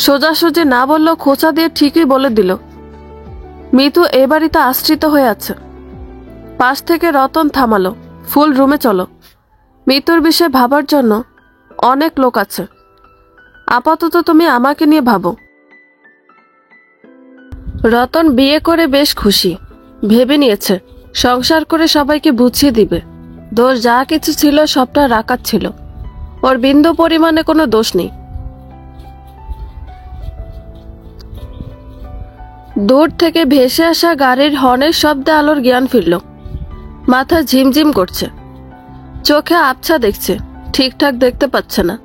Speaker 1: সোজাসুজি না বললেও খোঁচা দিয়ে ঠিকই বলে দিল। মিতু এ বাড়িতে আশ্রিত হয়ে আছে। পাশ থেকে রতন থামালো, ফুল রুমে চলো। মিতুর বিষয়ে ভাবার জন্য অনেক লোক আছে। আপাতত তুমি আমাকে নিয়ে ভাবো। রতন বিয়ে করে বেশ খুশি। ভেবে নিয়েছে সংসার করে সবাইকে বুঝিয়ে দিবে। দোষ যা কিছু ছিল সবটা রাকাত ছিল। ওর বিন্দু পরিমাণে কোনো দোষ নেই। দূর থেকে ভেসে আসা গাড়ির হর্নের শব্দে আলোর জ্ঞান ফিরল। মাথা ঝিমঝিম করছে, চোখে আবছা দেখছে, ঠিকঠাক দেখতে পাচ্ছে না।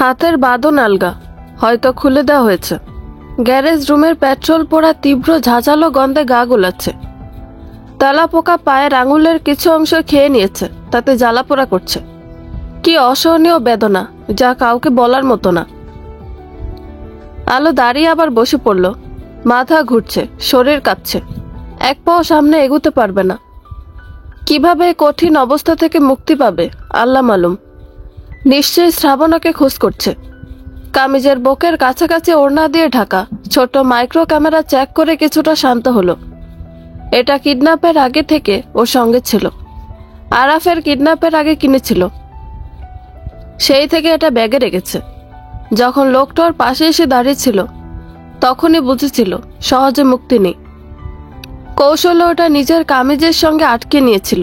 Speaker 1: হাতের বাঁধন আলগা, হয়তো খুলে দেওয়া হয়েছে। গ্যারেজ রুমের পেট্রোল পোড়া তীব্র ঝাঁঝালো গন্ধে গা গোলাচ্ছে। তেলাপোকা পায়ের আঙুলের কিছু অংশ খেয়ে নিয়েছে, তাতে জ্বালাপোড়া করছে। কি অসহনীয় বেদনা, যা কাউকে বলার মতো না। আলো দাঁড়িয়ে আবার বসে পড়ল। মাথা ঘুরছে, শরীর কাঁপছে, এক পাও সামনে এগুতে পারবে না। কিভাবে কঠিন অবস্থা থেকে মুক্তি পাবে আল্লাহ মালুম। নিশ্চয়ই শ্রাবণকে খোঁজ করছে। কামিজের বুকের কাছাকাছি ওড়না দিয়ে ঢাকা ছোট মাইক্রো ক্যামেরা চেক করে কিছুটা শান্ত হলো। এটা কিডন্যাপের আগে থেকে ওর সঙ্গে ছিল। আরাফের কিডন্যাপের আগে কিনেছিল, সেই থেকে এটা ব্যাগে রেখেছে। যখন লোকটা ওর পাশে এসে দাঁড়িয়েছিল তখনই বুঝেছিল সহজে মুক্তি নেই। কৌশলে ওটা নিজের কামিজের সঙ্গে আটকে নিয়েছিল।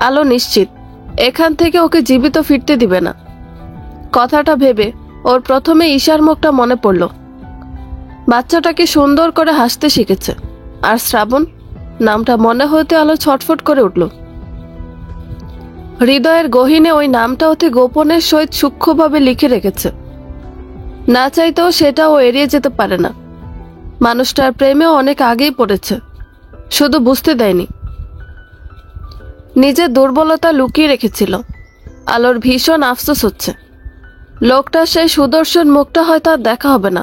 Speaker 1: আলো নিশ্চিত এখান থেকে ওকে জীবিত ফিরতে দিবে না। কথাটা ভেবে ওর প্রথমে ঈশার মুখটা মনে পড়ল। বাচ্চাটাকে সুন্দর করে হাসতে শিখেছে। আর শ্রাবণ নামটা মনে হতে আলো ছটফট করে উঠল। হৃদয়ের গহীনে ওই নামটা অতি গোপনের সহিত সূক্ষ্মভাবে লিখে রেখেছে। না চাইতেও সেটা ও এড়িয়ে যেতে পারে না। মানুষটার প্রেমেও অনেক আগেই পড়েছে, শুধু বুঝতে দেয়নি। নিজের দুর্বলতা লুকিয়ে রেখেছিল। আলোর ভীষণ আফসোস হচ্ছে। লোকটার সেই সুদর্শন মুখটা হয়তো আর দেখা হবে না।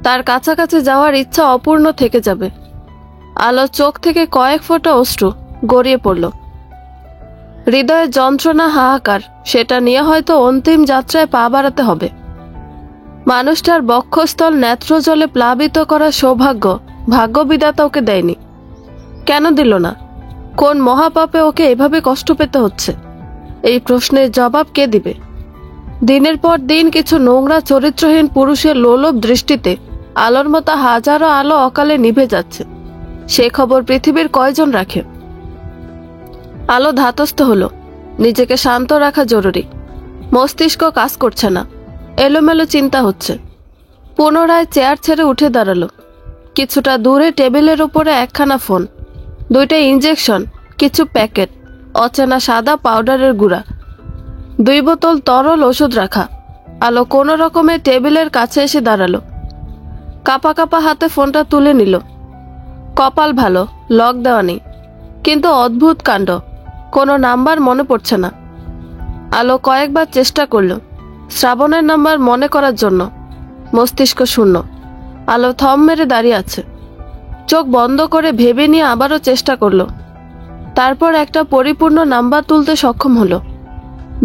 Speaker 1: তার কাছাকাছি যাওয়ার ইচ্ছা অপূর্ণ থেকে যাবে। আলোর চোখ থেকে কয়েক ফোঁটা অশ্রু গড়িয়ে পড়ল। হৃদয়ের যন্ত্রণা হাহাকার, সেটা নিয়ে হয়তো অন্তিম যাত্রায় পা বাড়াতে হবে। মানুষটার বক্ষস্থল নেত্রজলে প্লাবিত করার সৌভাগ্য ভাগ্যবিধাতা ওকে দেয়নি। কেন দিল না? কোন মহাপাপে ওকে এভাবে কষ্ট পেতে হচ্ছে? এই প্রশ্নের জবাব কে দিবে? দিনের পর দিন কিছু নোংরা চরিত্রহীন পুরুষের লোলভ দৃষ্টিতে আলোর মতো হাজারো আলো অকালে নিভে যাচ্ছে। সে খবর পৃথিবীর কয়জন রাখে? আলো ধাতস্থ হলো। নিজেকে শান্ত রাখা জরুরি। মস্তিষ্ক কাজ করছে না, এলোমেলো চিন্তা হচ্ছে। পুনরায় চেয়ার ছেড়ে উঠে দাঁড়ালো। কিছুটা দূরে টেবিলের উপরে একখানা ফোন, 2টা ইঞ্জেকশন, কিছু প্যাকেট, অচেনা সাদা পাউডারের গুঁড়া, 2 বোতল তরল ওষুধ রাখা। আলো কোনো রকমে টেবিলের কাছে এসে দাঁড়ালো। কাপা কাপা হাতে ফোনটা তুলে নিল। কপাল ভালো, লক দেওয়া নেই। কিন্তু অদ্ভুত কাণ্ড, কোনো নাম্বার মনে পড়ছে না। আলো কয়েকবার চেষ্টা করল শ্রাবণের নাম্বার মনে করার জন্য। মস্তিষ্ক শূন্য। আলো থম মেরে দাঁড়িয়ে আছে। চোখ বন্ধ করে ভেবে নিয়ে আবারও চেষ্টা করল। তারপর একটা পরিপূর্ণ নাম্বার তুলতে সক্ষম হলো।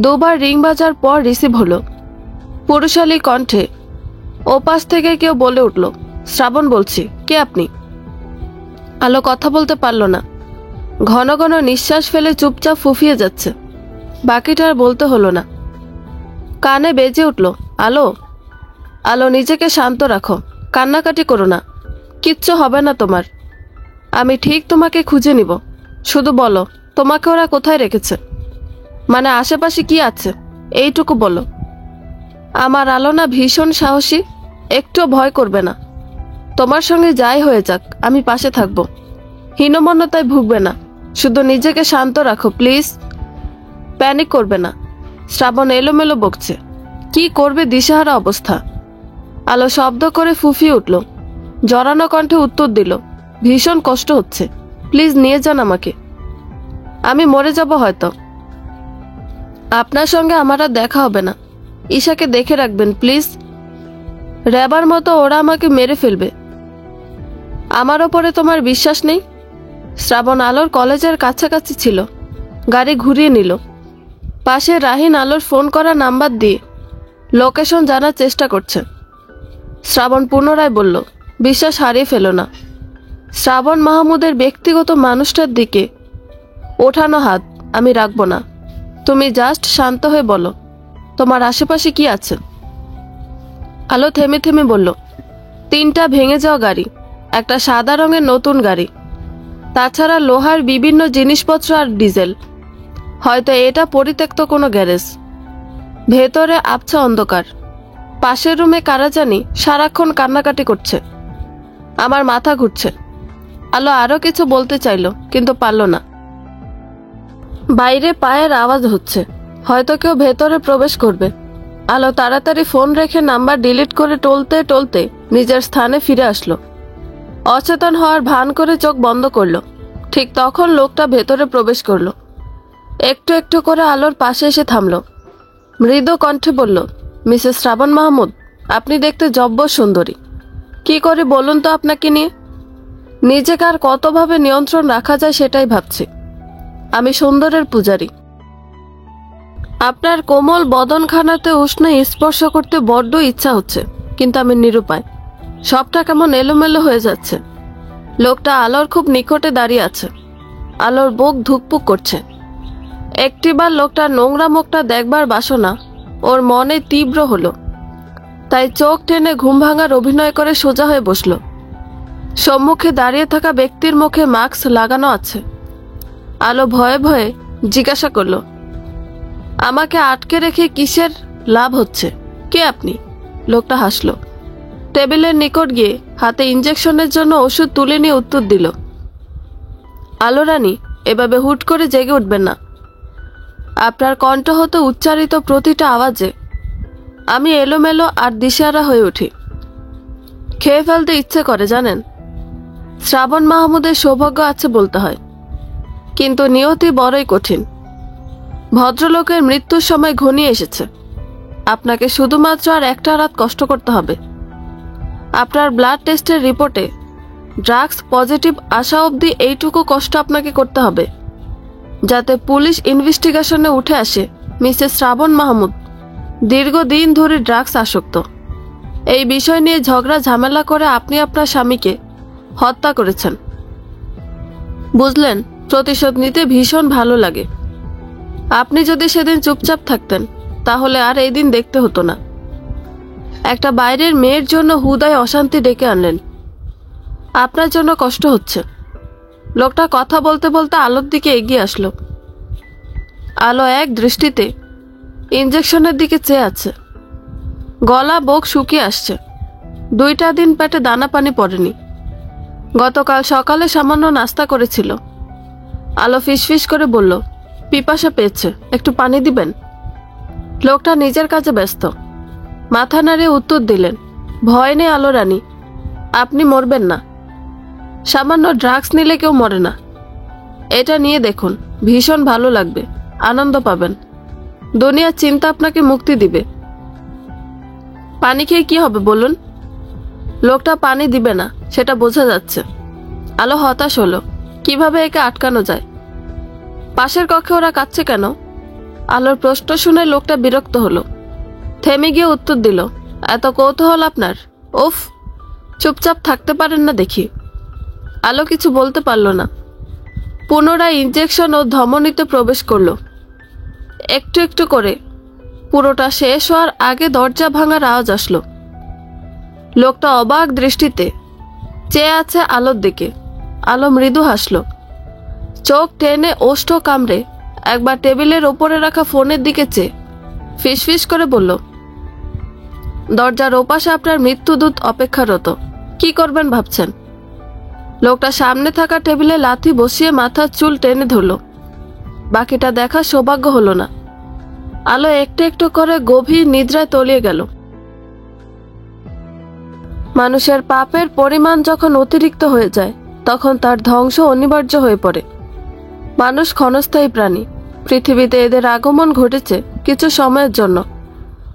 Speaker 1: 2 বার রিং বাজার পর রিসিভ হলো। পুরুষালী কণ্ঠে। ওপাশ থেকে কেউ বলে উঠল, শ্রাবণ বলছি, কে আপনি? আলো কথা বলতে পারল না। ঘন ঘন নিঃশ্বাস ফেলে চুপচাপ ফুফিয়ে যাচ্ছে। বাকিটা আর বলতে হলো না। কানে বেজে উঠল, আলো। আলো নিজেকে শান্ত রাখো, কান্নাকাটি করো না। কিচ্ছু হবে না তোমার। আমি ঠিক তোমাকে খুঁজে নিব। শুধু বলো তোমাকে ওরা কোথায় রেখেছে, মানে আশেপাশে কি আছে, এইটুকু বলো। আমার আলো না ভীষণ সাহসী, একটু ভয় করবে না। তোমার সঙ্গে যাই হয়ে যাক আমি পাশে থাকবো। হীনমন্যতায় ভুগবে না। শুধু নিজেকে শান্ত রাখো প্লিজ। প্যানিক করবে না। শ্রাবণ এলোমেলো বকছে। কি করবে দিশাহারা অবস্থা। আলো শব্দ করে ফুঁফিয়ে উঠল, জড়ানো কণ্ঠে উত্তর দিল, ভীষণ কষ্ট হচ্ছে, প্লিজ নিয়ে যান আমাকে, আমি মরে যাব হয়তো। আপনার সঙ্গে আমার আর দেখা হবে না, ঈশাকে দেখে রাখবেন প্লিজ, রেবার মতো ওরা আমাকে মেরে ফেলবে। আমার ওপরে তোমার বিশ্বাস নেই? শ্রাবণ আলোর কলেজের কাছাকাছি ছিল, গাড়ি ঘুরিয়ে নিল। পাশে রাহিন আলোর ফোন করা নাম্বার দিয়ে লোকেশন জানার চেষ্টা করছে। শ্রাবণ পুনরায় বলল, বিশ্বাস হারিয়ে ফেলো না। শ্রাবণ মাহমুদের ব্যক্তিগত মানুষটার দিকে ওঠানো হাত আমি রাখবো না। তুমি জাস্ট শান্ত হয়ে বলো, তোমার আশেপাশে কি আছে? আলো থেমে থেমে বলল, 3টা ভেঙে যাওয়া গাড়ি, একটা সাদা রঙের নতুন গাড়ি, তাছাড়া লোহার বিভিন্ন জিনিসপত্র আর ডিজেল। হয়তো এটা পরিত্যক্ত কোনো গ্যারেজ। ভেতরে আবছা অন্ধকার। পাশের রুমে কারা জানি সারাক্ষণ কান্নাকাটি করছে। আমার মাথা ঘুরছে। আলো আরো কিছু বলতে চাইল, কিন্তু পারল না। বাইরে পায়ের আওয়াজ হচ্ছে, হয়তো কেউ ভেতরে প্রবেশ করবে। আলো তাড়াতাড়ি ফোন রেখে নাম্বার ডিলিট করে টলতে টলতে নিজের স্থানে ফিরে আসলো। অচেতন হওয়ার ভান করে চোখ বন্ধ করলো। ঠিক তখন লোকটা ভেতরে প্রবেশ করলো। একটু একটু করে আলোর পাশে এসে থামলো। মৃদু কণ্ঠে বলল, মিসেস শ্রাবণ মাহমুদ, আপনি দেখতে জব্বর সুন্দরী। কি করে বলুন তো আপনাকে নিয়ে? নিজেকে আর কতভাবে নিয়ন্ত্রণ রাখা যায় সেটাই ভাবছি। আমি সুন্দরের পূজারী। আপনার কোমল বদনখানাতে উষ্ণ স্পর্শ করতে বড্ড ইচ্ছা হচ্ছে, কিন্তু আমি নিরুপায়। সবটা কেমন এলোমেলো হয়ে যাচ্ছে। লোকটা আলোর খুব নিকটে দাঁড়িয়ে আছে। আলোর বুক ধুকপুক করছে। একটিবার লোকটার নোংরা মুখটা দেখবার বাসনা ওর মনে তীব্র হলো। তাই চোখ টেনে ঘুম ভাঙার অভিনয় করে সোজা হয়ে বসল। সম্মুখে দাঁড়িয়ে থাকা ব্যক্তির মুখে মাস্ক লাগানো আছে। আলো ভয়ে ভয়ে জিজ্ঞাসা করল, আমাকে আটকে রেখে কিসের লাভ হচ্ছে? কে আপনি? লোকটা হাসল। টেবিলের নিকট গিয়ে হাতে ইঞ্জেকশনের জন্য ওষুধ তুলে নিয়ে উত্তর দিল, আলো রানী, এভাবে হুট করে জেগে উঠবেন না। আপনার কণ্ঠ হতে উচ্চারিত প্রতিটা আওয়াজে আমি এলোমেলো আর দিশেহারা হয়ে উঠি। খেয়ে ফেলতে ইচ্ছে করে জানেন। শ্রাবণ মাহমুদের সৌভাগ্য আছে বলতে হয়, কিন্তু নিয়তি বড়ই কঠিন। ভদ্রলোকের মৃত্যুর সময় ঘনিয়ে এসেছে। আপনাকে শুধুমাত্র আর একটা রাত কষ্ট করতে হবে। আপনার ব্লাড টেস্টের রিপোর্টে ড্রাগস পজিটিভ আসা অবধি এইটুকু কষ্ট আপনাকে করতে হবে, যাতে পুলিশ ইনভেস্টিগেশনে উঠে আসে মিসেস শ্রাবণ মাহমুদ দীর্ঘদিন ধরে ড্রাগস আসক্ত। এই বিষয় নিয়ে ঝগড়া ঝামেলা করে আপনি আপনার স্বামীকে হত্যা করেছেন। বুঝলেন, প্রতিশোধ নিতে ভীষণ ভালো লাগে। আপনি যদি সেদিন চুপচাপ থাকতেন তাহলে আর এই দিন দেখতে হতো না। একটা বাইরের মেয়ের জন্য হুদায় অশান্তি ডেকে আনলেন। আপনার জন্য কষ্ট হচ্ছে। লোকটা কথা বলতে বলতে আলোর দিকে এগিয়ে আসলো। আলো এক দৃষ্টিতে ইঞ্জেকশনের দিকে চেয়ে আছে। গলা বুক শুকিয়ে আসছে। 2টা দিন পেটে দানা পানি পড়েনি। গতকাল সকালে সামান্য নাস্তা করেছিল। আলো ফিসফিস করে বলল, পিপাসা পেয়েছে, একটু পানি দিবেন? লোকটা নিজের কাজে ব্যস্ত। মাথা নাড়িয়ে উত্তর দিলেন, ভয় নেই আলো রানী, আপনি মরবেন না। সামান্য ড্রাগস নিলে কেউ মরে না। এটা নিয়ে দেখুন, ভীষণ ভালো লাগবে, আনন্দ পাবেন। দুনিয়ার চিন্তা আপনাকে মুক্তি দিবে। পানি খেয়ে কি হবে বলুন? লোকটা পানি দিবে না সেটা বোঝা যাচ্ছে। আলো হতাশ হলো, কিভাবে একে আটকানো যায়। পাশের কক্ষে ওরা কাঁদছে কেন? আলোর প্রশ্ন শুনে লোকটা বিরক্ত হলো। থেমে গিয়ে উত্তর দিল, এত কৌতূহল আপনার? উফ, চুপচাপ থাকতে পারেন না দেখি। আলো কিছু বলতে পারল না। পুনরায় ইঞ্জেকশন ও ধমনীতে প্রবেশ করল। একটু একটু করে পুরোটা শেষ হওয়ার আগে দরজা ভাঙার আওয়াজ আসলো। লোকটা অবাক দৃষ্টিতে চেয়ে আছে আলোর দিকে। আলো মৃদু হাসল। চোখ টেনে ওষ্ঠ কামড়ে একবার টেবিলের ওপরে রাখা ফোনের দিকে চেয়ে ফিসফিস করে বলল, দরজার ওপাশে আপনার মৃত্যুদূত অপেক্ষারত। কি করবেন ভাবছেন? লোকটা সামনে থাকা টেবিলে লাথি বসিয়ে মাথার চুল টেনে ধরল। বাকিটা দেখার সৌভাগ্য হলো না। আলো একটু একটু করে গভীর নিদ্রায় তলিয়ে গেল। মানুষের পাপের পরিমাণ যখন অতিরিক্ত হয়ে যায় তখন তার ধ্বংস অনিবার্য হয়ে পড়ে। মানুষ ক্ষণস্থায়ী প্রাণী। পৃথিবীতে এদের আগমন ঘটেছে কিছু সময়ের জন্য,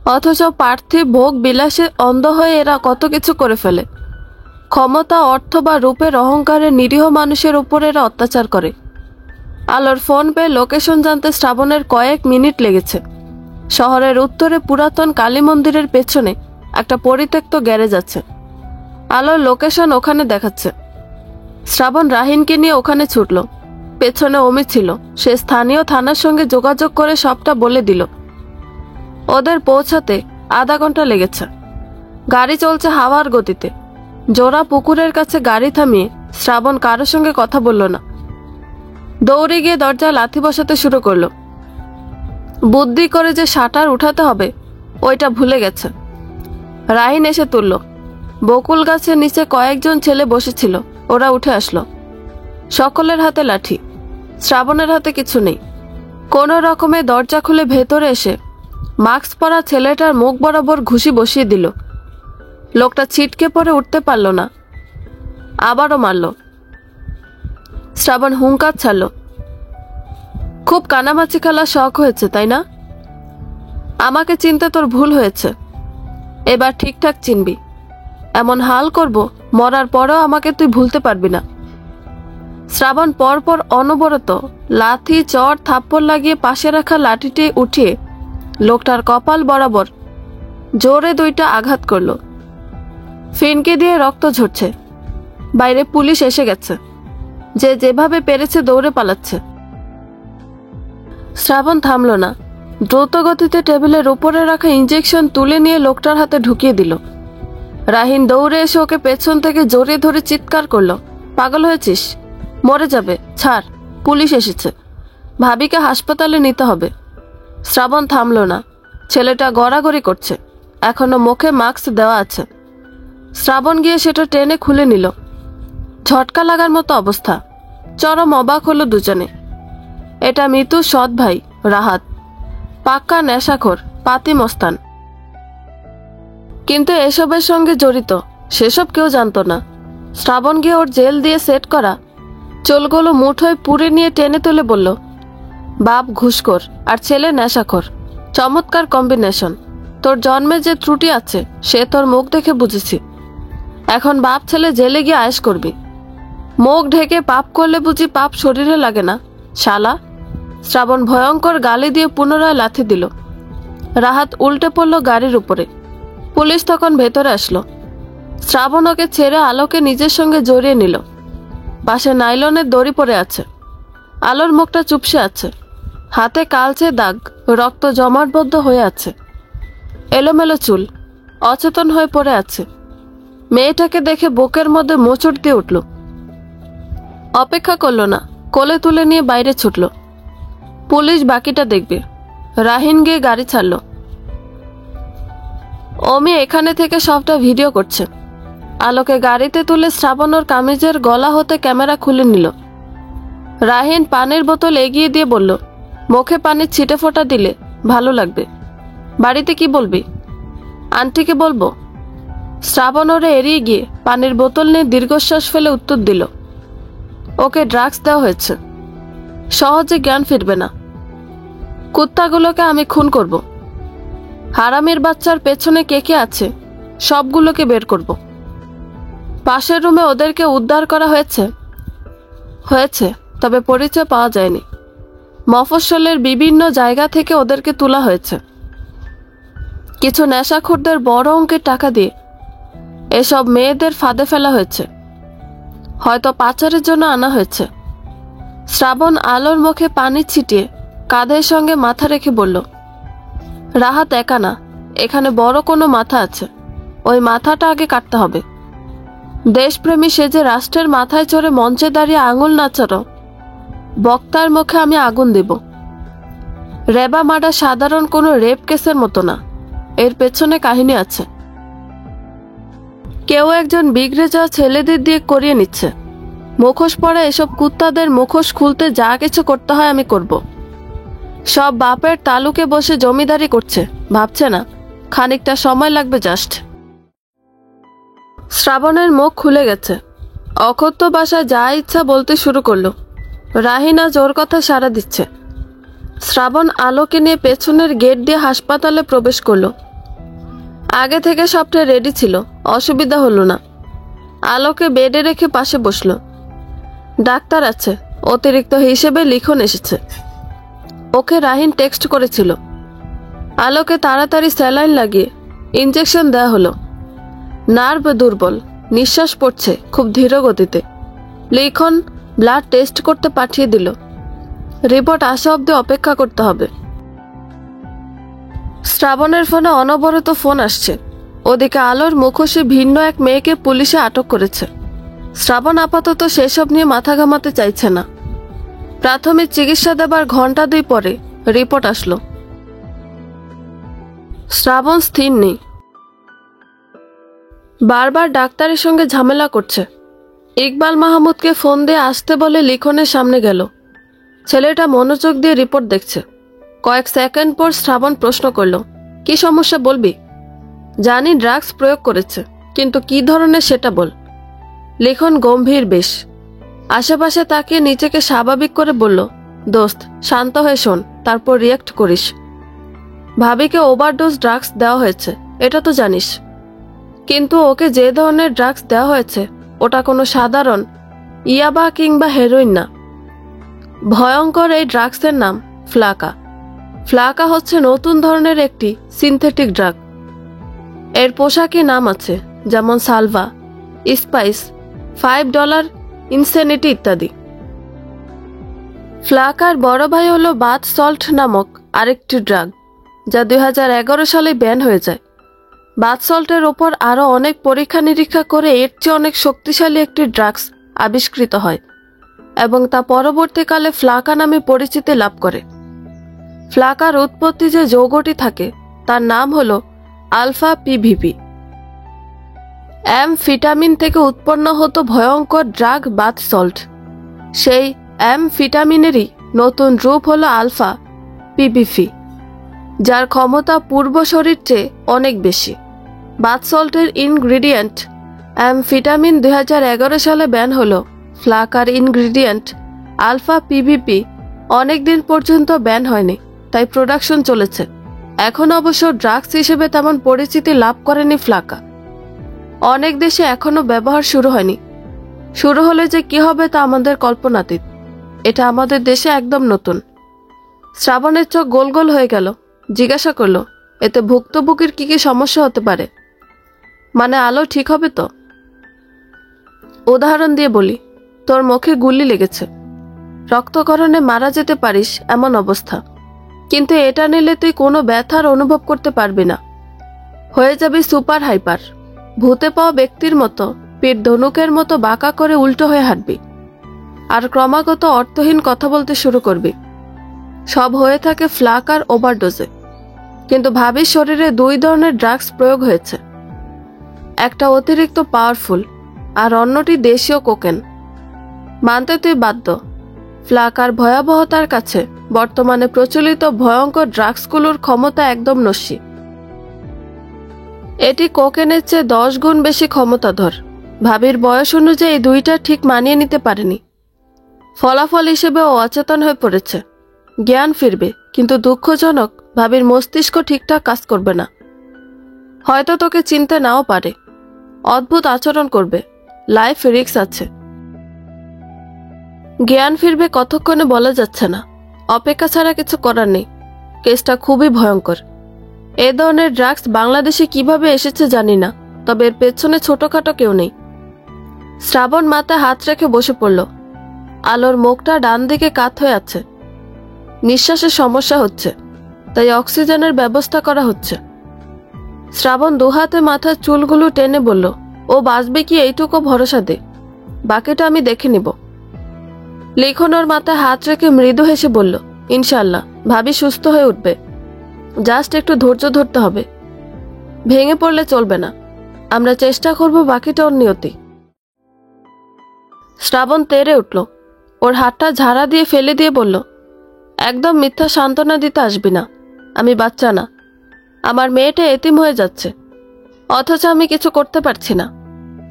Speaker 1: অথচ পার্থিব ভোগ বিলাসে অন্ধ হয়ে এরা কত কিছু করে ফেলে। ক্ষমতা, অর্থ বা রূপের অহংকারে নিরীহ মানুষের উপর এরা অত্যাচার করে। আলোর ফোন পেয়ে লোকেশন জানতে শ্রাবণের কয়েক মিনিট লেগেছে। শহরের উত্তরে পুরাতন কালী মন্দিরের পেছনে একটা পরিত্যক্ত গ্যারেজ আছে। আলোর লোকেশন ওখানে দেখাচ্ছে। শ্রাবণ রাহিনকে নিয়ে ওখানে ছুটল। পেছনে অমি ছিল। সে স্থানীয় থানার সঙ্গে যোগাযোগ করে সবটা বলে দিল। ওদের পৌঁছাতে আধা ঘন্টা লেগেছে। গাড়ি চলছে হাওয়ার গতিতে। জোড়া পুকুরের কাছে গাড়ি থামিয়ে শ্রাবণ কারোর সঙ্গে কথা বলল না। দৌড়ে গিয়ে দরজায় লাথি বসাতে শুরু করলো। বুদ্ধি করে যে শাটার উঠাতে হবে ওইটা ভুলে গেছে। রাহিন এসে তুলল। বকুল গাছের নিচে কয়েকজন ছেলে বসেছিল। ওরা উঠে আসলো। সকলের হাতে লাঠি। শ্রাবণের হাতে কিছু নেই। কোনো রকমে দরজা খুলে ভেতরে এসে মাস্ক পরা ছেলেটার মুখ বরাবর ঘুষি বসিয়ে দিল। লোকটা ছিটকে পড়ে উঠতে পারল না। আবারও মারল। শ্রাবণ হুঙ্কার ছাড়ল। খুব কানামাছি খেলা শখ হয়েছে, তাই না? আমাকে চিনতে তোর ভুল হয়েছে। এবার ঠিকঠাক চিনবি। এমন হাল করব মরার পরেও আমাকে তুই ভুলতে পারবি না। শ্রাবণ পরপর অনবরত লাথি, চড়, থাপ্পড় লাগিয়ে পাশে রাখা লাঠিটি উঠিয়ে লোকটার কপাল বরাবর জোরে দুইটা আঘাত করল। ফিনকে দিয়ে রক্ত ঝরছে। বাইরে পুলিশ এসে গেছে। যে যেভাবে পেরেছে দৌড়ে পালাচ্ছে। শ্রাবণ থামল না। দ্রুত গতিতে টেবিলের উপরে রাখা ইঞ্জেকশন তুলে নিয়ে লোকটার হাতে ঢুকিয়ে দিল। রাহিন দৌড়ে এসে ওকে পেছন থেকে জড়িয়ে ধরে চিৎকার করল, পাগল হয়েছিস? মরে যাবে, ছাড়, পুলিশ এসেছে, ভাবিকে হাসপাতালে নিতে হবে। শ্রাবণ থামল না। ছেলেটা গড়াগড়ি করছে। এখনো মুখে মাস্ক দেওয়া আছে। শ্রাবণ গিয়ে সেটা টেনে খুলে নিল। ঝটকা লাগার মতো অবস্থা। চরম অবাক হলো দুজনে। এটা মিতুর সৎ ভাই রাহাত, পাক্কা নেশাখোর, পাতি মস্তান। কিন্তু এসবের সঙ্গে জড়িত সেসব কেউ জানতো না। শ্রাবণ গিয়ে ওর জেল দিয়ে সেট করা চুলগুলো মুঠোয় পুড়ে নিয়ে টেনে তুলে বলল, বাপ ঘুষখোর আর ছেলে নেশাখোর, চমৎকার কম্বিনেশন। তোর জন্মে যে ত্রুটি আছে সে তোর মুখ দেখে বুঝেছি। এখন বাপ ছেলে জেলে গিয়ে আয়েশ করবি। মুখ ঢেকে পাপ করলে বুঝি পাপ শরীরে লাগে না, শালা। শ্রাবণ ভয়ঙ্কর গালি দিয়ে পুনরায় লাথি দিল। রাহাত উল্টে পড়ল গাড়ির উপরে। পুলিশ তখন ভেতরে আসলো। শ্রাবণ ওকে ছেড়ে আলোকে নিজের সঙ্গে জড়িয়ে নিল। পাশে নাইলনের দড়ি পড়ে আছে। আলোর মুখটা চুপসে আছে। হাতে কালচে দাগ, রক্ত জমাটবদ্ধ হয়ে আছে। এলোমেলো চুল, অচেতন হয়ে পড়ে আছে। মেয়েটাকে দেখে বুকের মধ্যে মোচড় দিয়ে উঠল। অপেক্ষা করল না, কোলে তুলে নিয়ে বাইরে ছুটল। পুলিশ বাকিটা দেখবে। রাহিন গিয়ে গাড়ি ছাড়ল। অমি এখানে থেকে সবটা ভিডিও করছে। আলোকে গাড়িতে তুলে শ্রাবণ ওর কামিজের গলা হতে ক্যামেরা খুলে নিল। রাহিন পানির বোতল এগিয়ে দিয়ে বলল, মুখে পানির ছিটে ফোঁটা দিলে ভালো লাগবে। বাড়িতে কি বলবি? আন্টিকে বলবো। শ্রাবণ ওরে এড়িয়ে গিয়ে পানির বোতল নিয়ে দীর্ঘশ্বাস ফেলে উত্তর দিল, ওকে ড্রাগস দেওয়া হয়েছে, সহজে জ্ঞান ফিরবে না। কুত্তাগুলোকে আমি খুন করব। হারামির বাচ্চার পেছনে কে কে আছে সবগুলোকে বের করব। পাশের রুমে ওদেরকে উদ্ধার করা হয়েছে, তবে পরিচয় পাওয়া যায়নি। মফস্বলের বিভিন্ন জায়গা থেকে ওদেরকে তোলা হয়েছে। কিছু নেশাখোরদের বড় অঙ্কের টাকা দিয়ে এসব মেয়েদের ফাঁদে ফেলা হয়েছে। হয়তো পাচারের জন্য আনা হয়েছে। শ্রাবণ আলোর মুখে পানি ছিটিয়ে কাঁধের সঙ্গে মাথা রেখে বলল, রাহাত একা না, এখানে বড় কোনো মাথা আছে। ওই মাথাটা আগে কাটতে হবে। দেশপ্রেমী সেজে রাষ্ট্রের মাথায় চড়ে মঞ্চে দাঁড়িয়ে আঙুল নাচানো বক্তার মুখে আমি আগুন দেব। রেবা মার্ডার সাধারণ কোনো রেপ কেসের মতো না, এর পেছনে কাহিনী আছে। কেউ একজন বিগড়ে যাওয়া ছেলেদের দিয়ে করিয়ে নিচ্ছে। মুখোশ পরা এসব কুত্তাদের মুখোশ খুলতে যা কিছু করতে হয় আমি করব। সব বাপের তালুকে বসে জমিদারি করছে, ভাবছে না খানিকটা সময় লাগবে জাস্ট। শ্রাবণের মুখ খুলে গেছে, অকথ্য ভাষায় যা ইচ্ছা বলতে শুরু করলো। রাহিনা জোর কথা সাড়া দিচ্ছে। শ্রাবণ আলোকে নিয়ে পেছনের গেট দিয়ে হাসপাতালে প্রবেশ করলো। আগে থেকে সবটা রেডি ছিল, অসুবিধা হলো না। আলোকে বেডে রেখে পাশে বসলো। ডাক্তার আছে, অতিরিক্ত হিসেবে লিখন এসেছে। ওকে রাহিন টেক্সট করেছিল। আলোকে তাড়াতাড়ি স্যালাইন লাগিয়ে ইঞ্জেকশন দেওয়া হলো। নার্ভ দুর্বল, নিঃশ্বাস পড়ছে খুব ধীর গতিতে। লিখন ব্লাড টেস্ট করতে পাঠিয়ে দিল। রিপোর্ট আসা অবধি অপেক্ষা করতে হবে। শ্রাবণের ফোনে অনবরত ফোন আসছে। ওদিকে আলোর মুখোশে ভিন্ন এক মেয়েকে পুলিশে আটক করেছে। শ্রাবণ আপাতত সেসব নিয়ে মাথা ঘামাতে চাইছে না। প্রাথমিক চিকিৎসা দেবার ঘন্টা 2 পরে রিপোর্ট আসলো। শ্রাবণ স্থির নেই, বারবার ডাক্তারের সঙ্গে ঝামেলা করছে। ইকবাল মাহমুদকে ফোন দিয়ে আসতে বলে লিখনের সামনে গেল। ছেলেটা মনোযোগ দিয়ে রিপোর্ট দেখছে। কয়েক সেকেন্ড পর শ্রাবণ প্রশ্ন করল, কি সমস্যা বলবি? জানি ড্রাগস প্রয়োগ করেছে, কিন্তু কি ধরনের সেটা বল। লিখন গম্ভীর বেশ। আশেপাশে তাকিয়ে নিজেকে স্বাভাবিক করে বলল, দোস্ত শান্ত হয়ে শোন, তারপর রিয়াক্ট করিস। ভাবিকে ওভারডোজ ড্রাগস দেওয়া হয়েছে, এটা তো জানিস। কিন্তু ওকে যে ধরনের ড্রাগস দেওয়া হয়েছে ওটা কোনো সাধারণ ইয়াবা কিংবা হেরোইন না। ভয়ঙ্কর এই ড্রাগসের নাম ফ্লাকা। ফ্লাকা হচ্ছে নতুন ধরনের একটি সিনথেটিক ড্রাগ। এর পোশাকি নাম আছে, যেমন সালভা, স্পাইস, $5, ইনসেনিটি ইত্যাদি। ফ্লাকার বড় ভাই হলো বাথ সল্ট নামক আরেকটি ড্রাগ, যা 2011 সালে ব্যান হয়ে যায়। বাথ সল্টের ওপর আরও অনেক পরীক্ষা নিরীক্ষা করে এর চেয়ে অনেক শক্তিশালী একটি ড্রাগস আবিষ্কৃত হয় এবং তা পরবর্তীকালে ফ্লাকা নামে পরিচিতি লাভ করে। ফ্লাকার উৎপত্তি যে যৌগটি থাকে তার নাম হলো আলফা পিভিপি। অ্যামফিটামিন থেকে উৎপন্ন হতো ভয়ঙ্কর ড্রাগ বাথ সল্ট। সেই অ্যামফিটামিনেরই নতুন রূপ হলো আলফা পিভিপি, যার ক্ষমতা পূর্বশরীর চেয়ে অনেক বেশি। বাথ সল্টের ইনগ্রিডিয়েন্ট অ্যামফিটামিন 2011 সালে ব্যান হলো। ফ্লাকার ইনগ্রিডিয়েন্ট আলফা পিভিপি অনেক দিন পর্যন্ত ব্যান হয়নি, তাই প্রোডাকশন চলেছে। এখন অবশ্য ড্রাগস হিসেবে তেমন পরিচিতি লাভ করেনি ফ্লাকা। অনেক দেশে এখনো ব্যবহার শুরু হয়নি। শুরু হলে যে কি হবে তা আমাদের কল্পনাতীত। এটা আমাদের দেশে একদম নতুন। শ্রাবণের চোখ গোল গোল হয়ে গেল। জিজ্ঞাসা করলো, এতে ভুক্তভোগীর কি কি সমস্যা হতে পারে? মানে আলো ঠিক হবে তো? উদাহরণ দিয়ে বলি, তোর মুখে গুলি লেগেছে, রক্তক্ষরণে মারা যেতে পারিস এমন অবস্থা। কিন্তু এটা নিলে তুই কোনো ব্যথার অনুভব করতে পারবি না। হয়ে যাবি সুপার হাইপার। ভূতে পাওয়া ব্যক্তির মতো পেট ধনুকের মতো বাঁকা করে উল্টো হয়ে হাঁটবি আর ক্রমাগত অর্থহীন কথা বলতে শুরু করবি। সব হয়ে থাকে ফ্লাকার ওভারডোজে। কিন্তু ভাবির শরীরে 2 ধরনের ড্রাগস প্রয়োগ হয়েছে। একটা অতিরিক্ত পাওয়ারফুল আর অন্যটি দেশীয় কোকেন। মানতে তুই বাধ্য, ফ্লাকার ভয়াবহতার কাছে বর্তমানে প্রচলিত ভয়ঙ্কর ড্রাগসগুলোর ক্ষমতা একদম নস্যি। এটি কোকেনের চেয়ে 10 গুণ বেশি ক্ষমতাধর। ভাবির বয়স অনুযায়ী এই 2টা ঠিক মানিয়ে নিতে পারেনি। ফলাফল হিসেবে ও অচেতন হয়ে পড়েছে। জ্ঞান ফিরবে, কিন্তু দুঃখজনক ভাবির মস্তিষ্ক ঠিকঠাক কাজ করবে না। হয়তো তোকে চিনতে নাও পারে। অদ্ভুত আচরণ করবে। লাইফ রিস্ক আছে। জ্ঞান ফিরবে কতক্ষণে বলা যাচ্ছে না। অপেক্ষা ছাড়া কিছু করার নেই। কেসটা খুবই ভয়ঙ্কর। এ ধরনের ড্রাগস বাংলাদেশে কিভাবে এসেছে জানি না, তবে এর পেছনে ছোটখাটো কেউ নেই। শ্রাবণ মাথায় হাত রেখে বসে পড়ল। আলোর মুখটা ডান দিকে কাত হয়ে আছে। নিঃশ্বাসের সমস্যা হচ্ছে, তাই অক্সিজেনের ব্যবস্থা করা হচ্ছে। শ্রাবণ 2 হাতে মাথার চুলগুলো টেনে বলল, ও বাঁচবে কি এইটুকু ভরসা দে, বাকিটা আমি দেখে নিব। লিখন ওর মাথায় হাত রেখে মৃদু হেসে বলল, ইনশাল্লাহ ভাবি সুস্থ হয়ে উঠবে। জাস্ট একটু ধৈর্য ধরতে হবে। ভেঙে পড়লে চলবে না। আমরা চেষ্টা করব, বাকিটা ওর নিয়তি। শ্রাবণ তেড়ে উঠল। ওর হাতটা ঝাড়া দিয়ে ফেলে দিয়ে বলল, একদম মিথ্যা সান্ত্বনা দিতে আসবি না। আমি বাচ্চা না, আমার মেয়েটা এতিম হয়ে যাচ্ছে, অথচ আমি কিছু করতে পারছি না।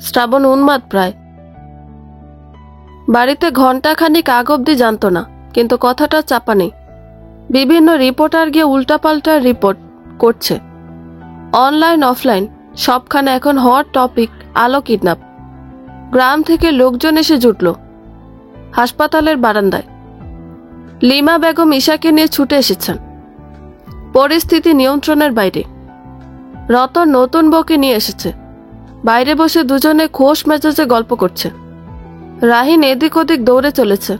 Speaker 1: শ্রাবণ উন্মাদ প্রায়। বাড়িতে ঘণ্টাখানিক আগ অব্দি জানতো না, কিন্তু কথাটা চাপা নেই। বিভিন্ন রিপোর্টার গিয়ে উল্টাপাল্টা রিপোর্ট করছে। অনলাইন অফলাইন সবখানে এখন হট টপিক আলো কিডন্যাপ। গ্রাম থেকে লোকজন এসে জুটল হাসপাতালের বারান্দায়। লিমা বেগম ঈশাকে নিয়ে ছুটে এসেছেন। পরিস্থিতি নিয়ন্ত্রণের বাইরে। রতন নতুন বউকে নিয়ে এসেছে। বাইরে বসে দুজনে খোশ মেজাজে গল্প করছে। রাহিন এদিক ওদিক দৌড়ে চলেছে।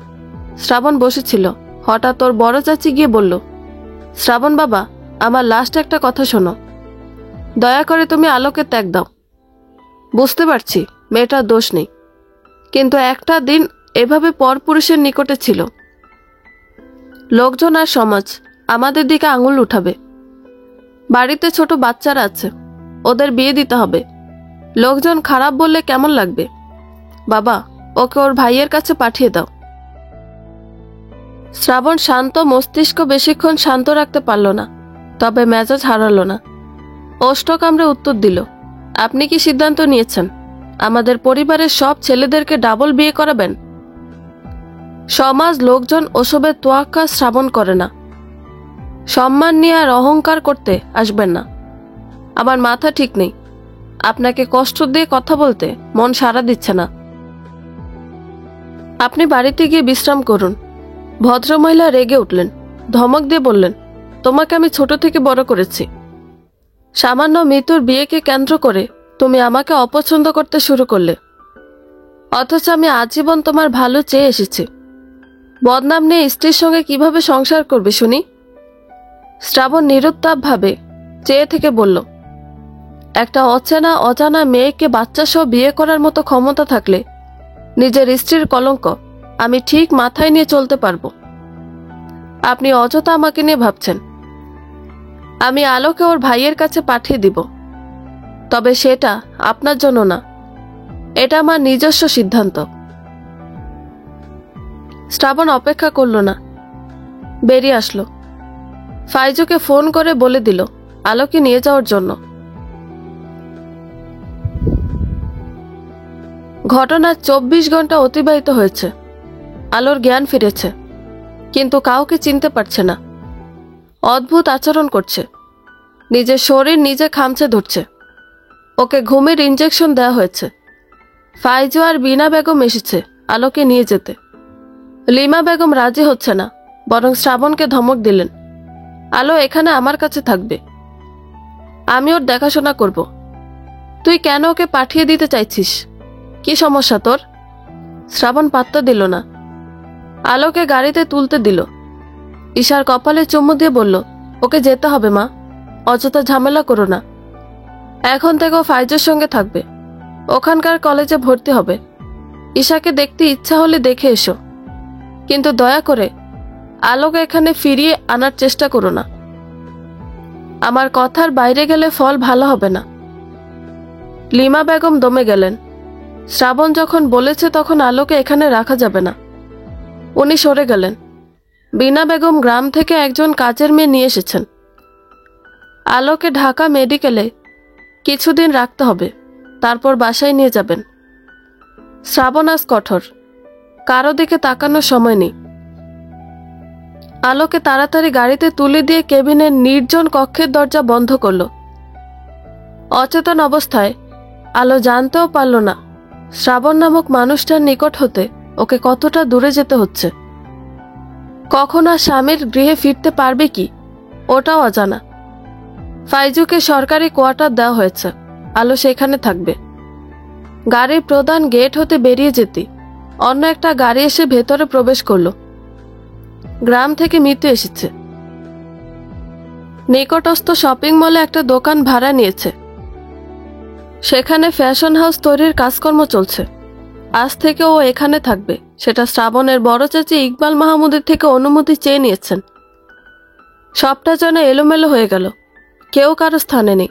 Speaker 1: শ্রাবণ বসেছিল, হঠাৎ ওর বড় চাচি গিয়ে বলল, শ্রাবণ বাবা, আমার লাস্ট একটা কথা শোনো। দয়া করে তুমি আলোকে ত্যাগ দাও। বুঝতে পারছি মেয়েটার দোষ নেই, কিন্তু একটা দিন এভাবে পরপুরুষের নিকটে ছিল। লোকজন আর সমাজ আমাদের দিকে আঙুল উঠাবে। বাড়িতে ছোট বাচ্চারা আছে, ওদের বিয়ে দিতে হবে। লোকজন খারাপ বললে কেমন লাগবে? বাবা, ওকে ওর ভাইয়ের কাছে পাঠিয়ে দাও। শ্রাবণ শান্ত মস্তিষ্ক বেশিক্ষণ শান্ত রাখতে পারল না, তবে মেজাজ হারালো না। ওষ্ঠ কামড়ে উত্তর দিল, আপনি কি সিদ্ধান্ত নিয়েছেন আমাদের পরিবারের সব ছেলেদেরকে ডাবল বিয়ে করাবেন? সমাজ লোকজন ওসবের তোয়াক্কা শ্রাবণ করে না। সম্মান নিয়ে আর অহংকার করতে আসবেন না। আমার মাথা ঠিক নেই, আপনাকে কষ্ট দিয়ে কথা বলতে মন সাড়া দিচ্ছে না। আপনি বাড়িতে গিয়ে বিশ্রাম করুন। ভদ্রমহিলা রেগে উঠলেন, ধমক দিয়ে বললেন, তোমাকে আমি ছোট থেকে বড় করেছি। সামান্য মৃত্যুর বিয়েকে কেন্দ্র করে তুমি আমাকে অপছন্দ করতে শুরু করলে, অথচ আমি আজীবন তোমার ভালো চেয়ে এসেছি। বদনাম নিয়ে স্ত্রীর সঙ্গে কিভাবে সংসার করবে শুনি? শ্রাবণ নিরুত্তাপভাবে চেয়ে থেকে বলল, একটা অচেনা অজানা মেয়েকে বাচ্চা সহ বিয়ে করার মতো ক্ষমতা থাকলে নিজের স্ত্রীর কলঙ্ক আমি ঠিক মাথায় নিয়ে চলতে পারবো। আপনি অযথা আমাকে নিয়ে ভাবছেন। আমি আলোকে ওর ভাইয়ের কাছে পাঠিয়ে দিব, তবে সেটা আপনার জন্য না, এটা আমার নিজস্ব সিদ্ধান্ত। শ্রাবণ অপেক্ষা করল না, বেরিয়ে আসলো। ফাইজুকে ফোন করে বলে দিল আলোকে নিয়ে যাওয়ার জন্য। ঘটনার 24 ঘন্টা অতিবাহিত হয়েছে। আলোর জ্ঞান ফিরেছে, কিন্তু কাউকে চিনতে পারছে না। অদ্ভুত আচরণ করছে, নিজের শরীর নিজে খামচে ধরছে। ওকে ঘুমের ইঞ্জেকশন দেওয়া হয়েছে। ফাইজু আর বিনা বেগম এসেছে আলোকে নিয়ে যেতে। লিমা বেগম রাজি হচ্ছে না, বরং শ্রাবণকে ধমক দিলেন, আলো এখানে আমার কাছে থাকবে, আমি ওর দেখাশোনা করব। তুই কেন ওকে পাঠিয়ে দিতে চাইছিস? কি সমস্যা তোর? শ্রাবণ পাত্তা দিল না। আলোকে গাড়িতে তুলতে দিল। ঈশার কপালে চুমু দিয়ে বলল, ওকে যেতে হবে মা, অযথা ঝামেলা করো না। এখন থেকে ও ফাইজের সঙ্গে থাকবে, ওখানকার কলেজে ভর্তি হবে। ঈশাকে দেখতে ইচ্ছা হলে দেখে এসো, কিন্তু দয়া করে আলোকে এখানে ফিরিয়ে আনার চেষ্টা করো না। আমার কথার বাইরে গেলে ফল ভালো হবে না। লিমা বেগম দমে গেলেন। শ্রাবণ যখন বলেছে তখন আলোকে এখানে রাখা যাবে না। উনি সরে গেলেন। বিনা বেগম গ্রাম থেকে একজন কাজের মেয়ে নিয়ে এসেছেন। আলোকে ঢাকা মেডিকেলে কিছুদিন রাখতে হবে, তারপর বাসায় নিয়ে যাবেন। শ্রাবণ আজ কঠোর, কারো দিকে তাকানোর সময় নেই। আলোকে তাড়াতাড়ি গাড়িতে তুলে দিয়ে কেবিনের নির্জন কক্ষের দরজা বন্ধ করল। অচেতন অবস্থায় আলো জানতেও পারল না শ্রাবণ নামক মানুষটার নিকট হতে ওকে কতটা দূরে যেতে হচ্ছে। কখন আর স্বামীর গৃহে ফিরতে পারবে কি, ওটাও অজানা। ফাইজুকে সরকারি কোয়ার্টার দেওয়া হয়েছে, আলো সেখানে থাকবে। গাড়ির প্রধান গেট হতে বেরিয়ে যেতে অন্য একটা গাড়ি এসে ভেতরে প্রবেশ করলো। গ্রাম থেকে মিতু এসেছে। নিকটস্থ শপিং মলে একটা দোকান ভাড়া নিয়েছে। সেখানে ফ্যাশন হাউস তৈরির কাজকর্ম চলছে। আজ থেকে ও এখানে থাকবে, সেটা শ্রাবণের বড় চাচি ইকবাল মাহমুদের থেকে অনুমতি চেয়ে নিয়েছেন। সবটা যেন এলোমেলো হয়ে গেল, কেউ কারো স্থানে নেই।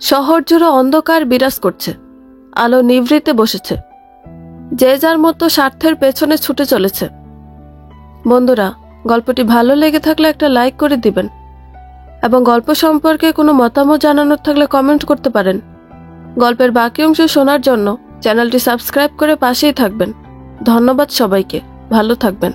Speaker 1: শহর জুড়ে অন্ধকার বিরাজ করছে। আলো নিভৃতে বসেছে, যে যার মতো স্বার্থের পেছনে ছুটে চলেছে। বন্ধুরা, গল্পটি ভালো লেগে থাকলে একটা লাইক করে দিবেন এবং গল্প সম্পর্কে কোনো মতামত জানানোর থাকলে কমেন্ট করতে পারেন। গল্পের বাকি অংশ শোনার জন্য চ্যানেলটি সাবস্ক্রাইব করে পাশেই থাকবেন। ধন্যবাদ সবাইকে, ভালো থাকবেন।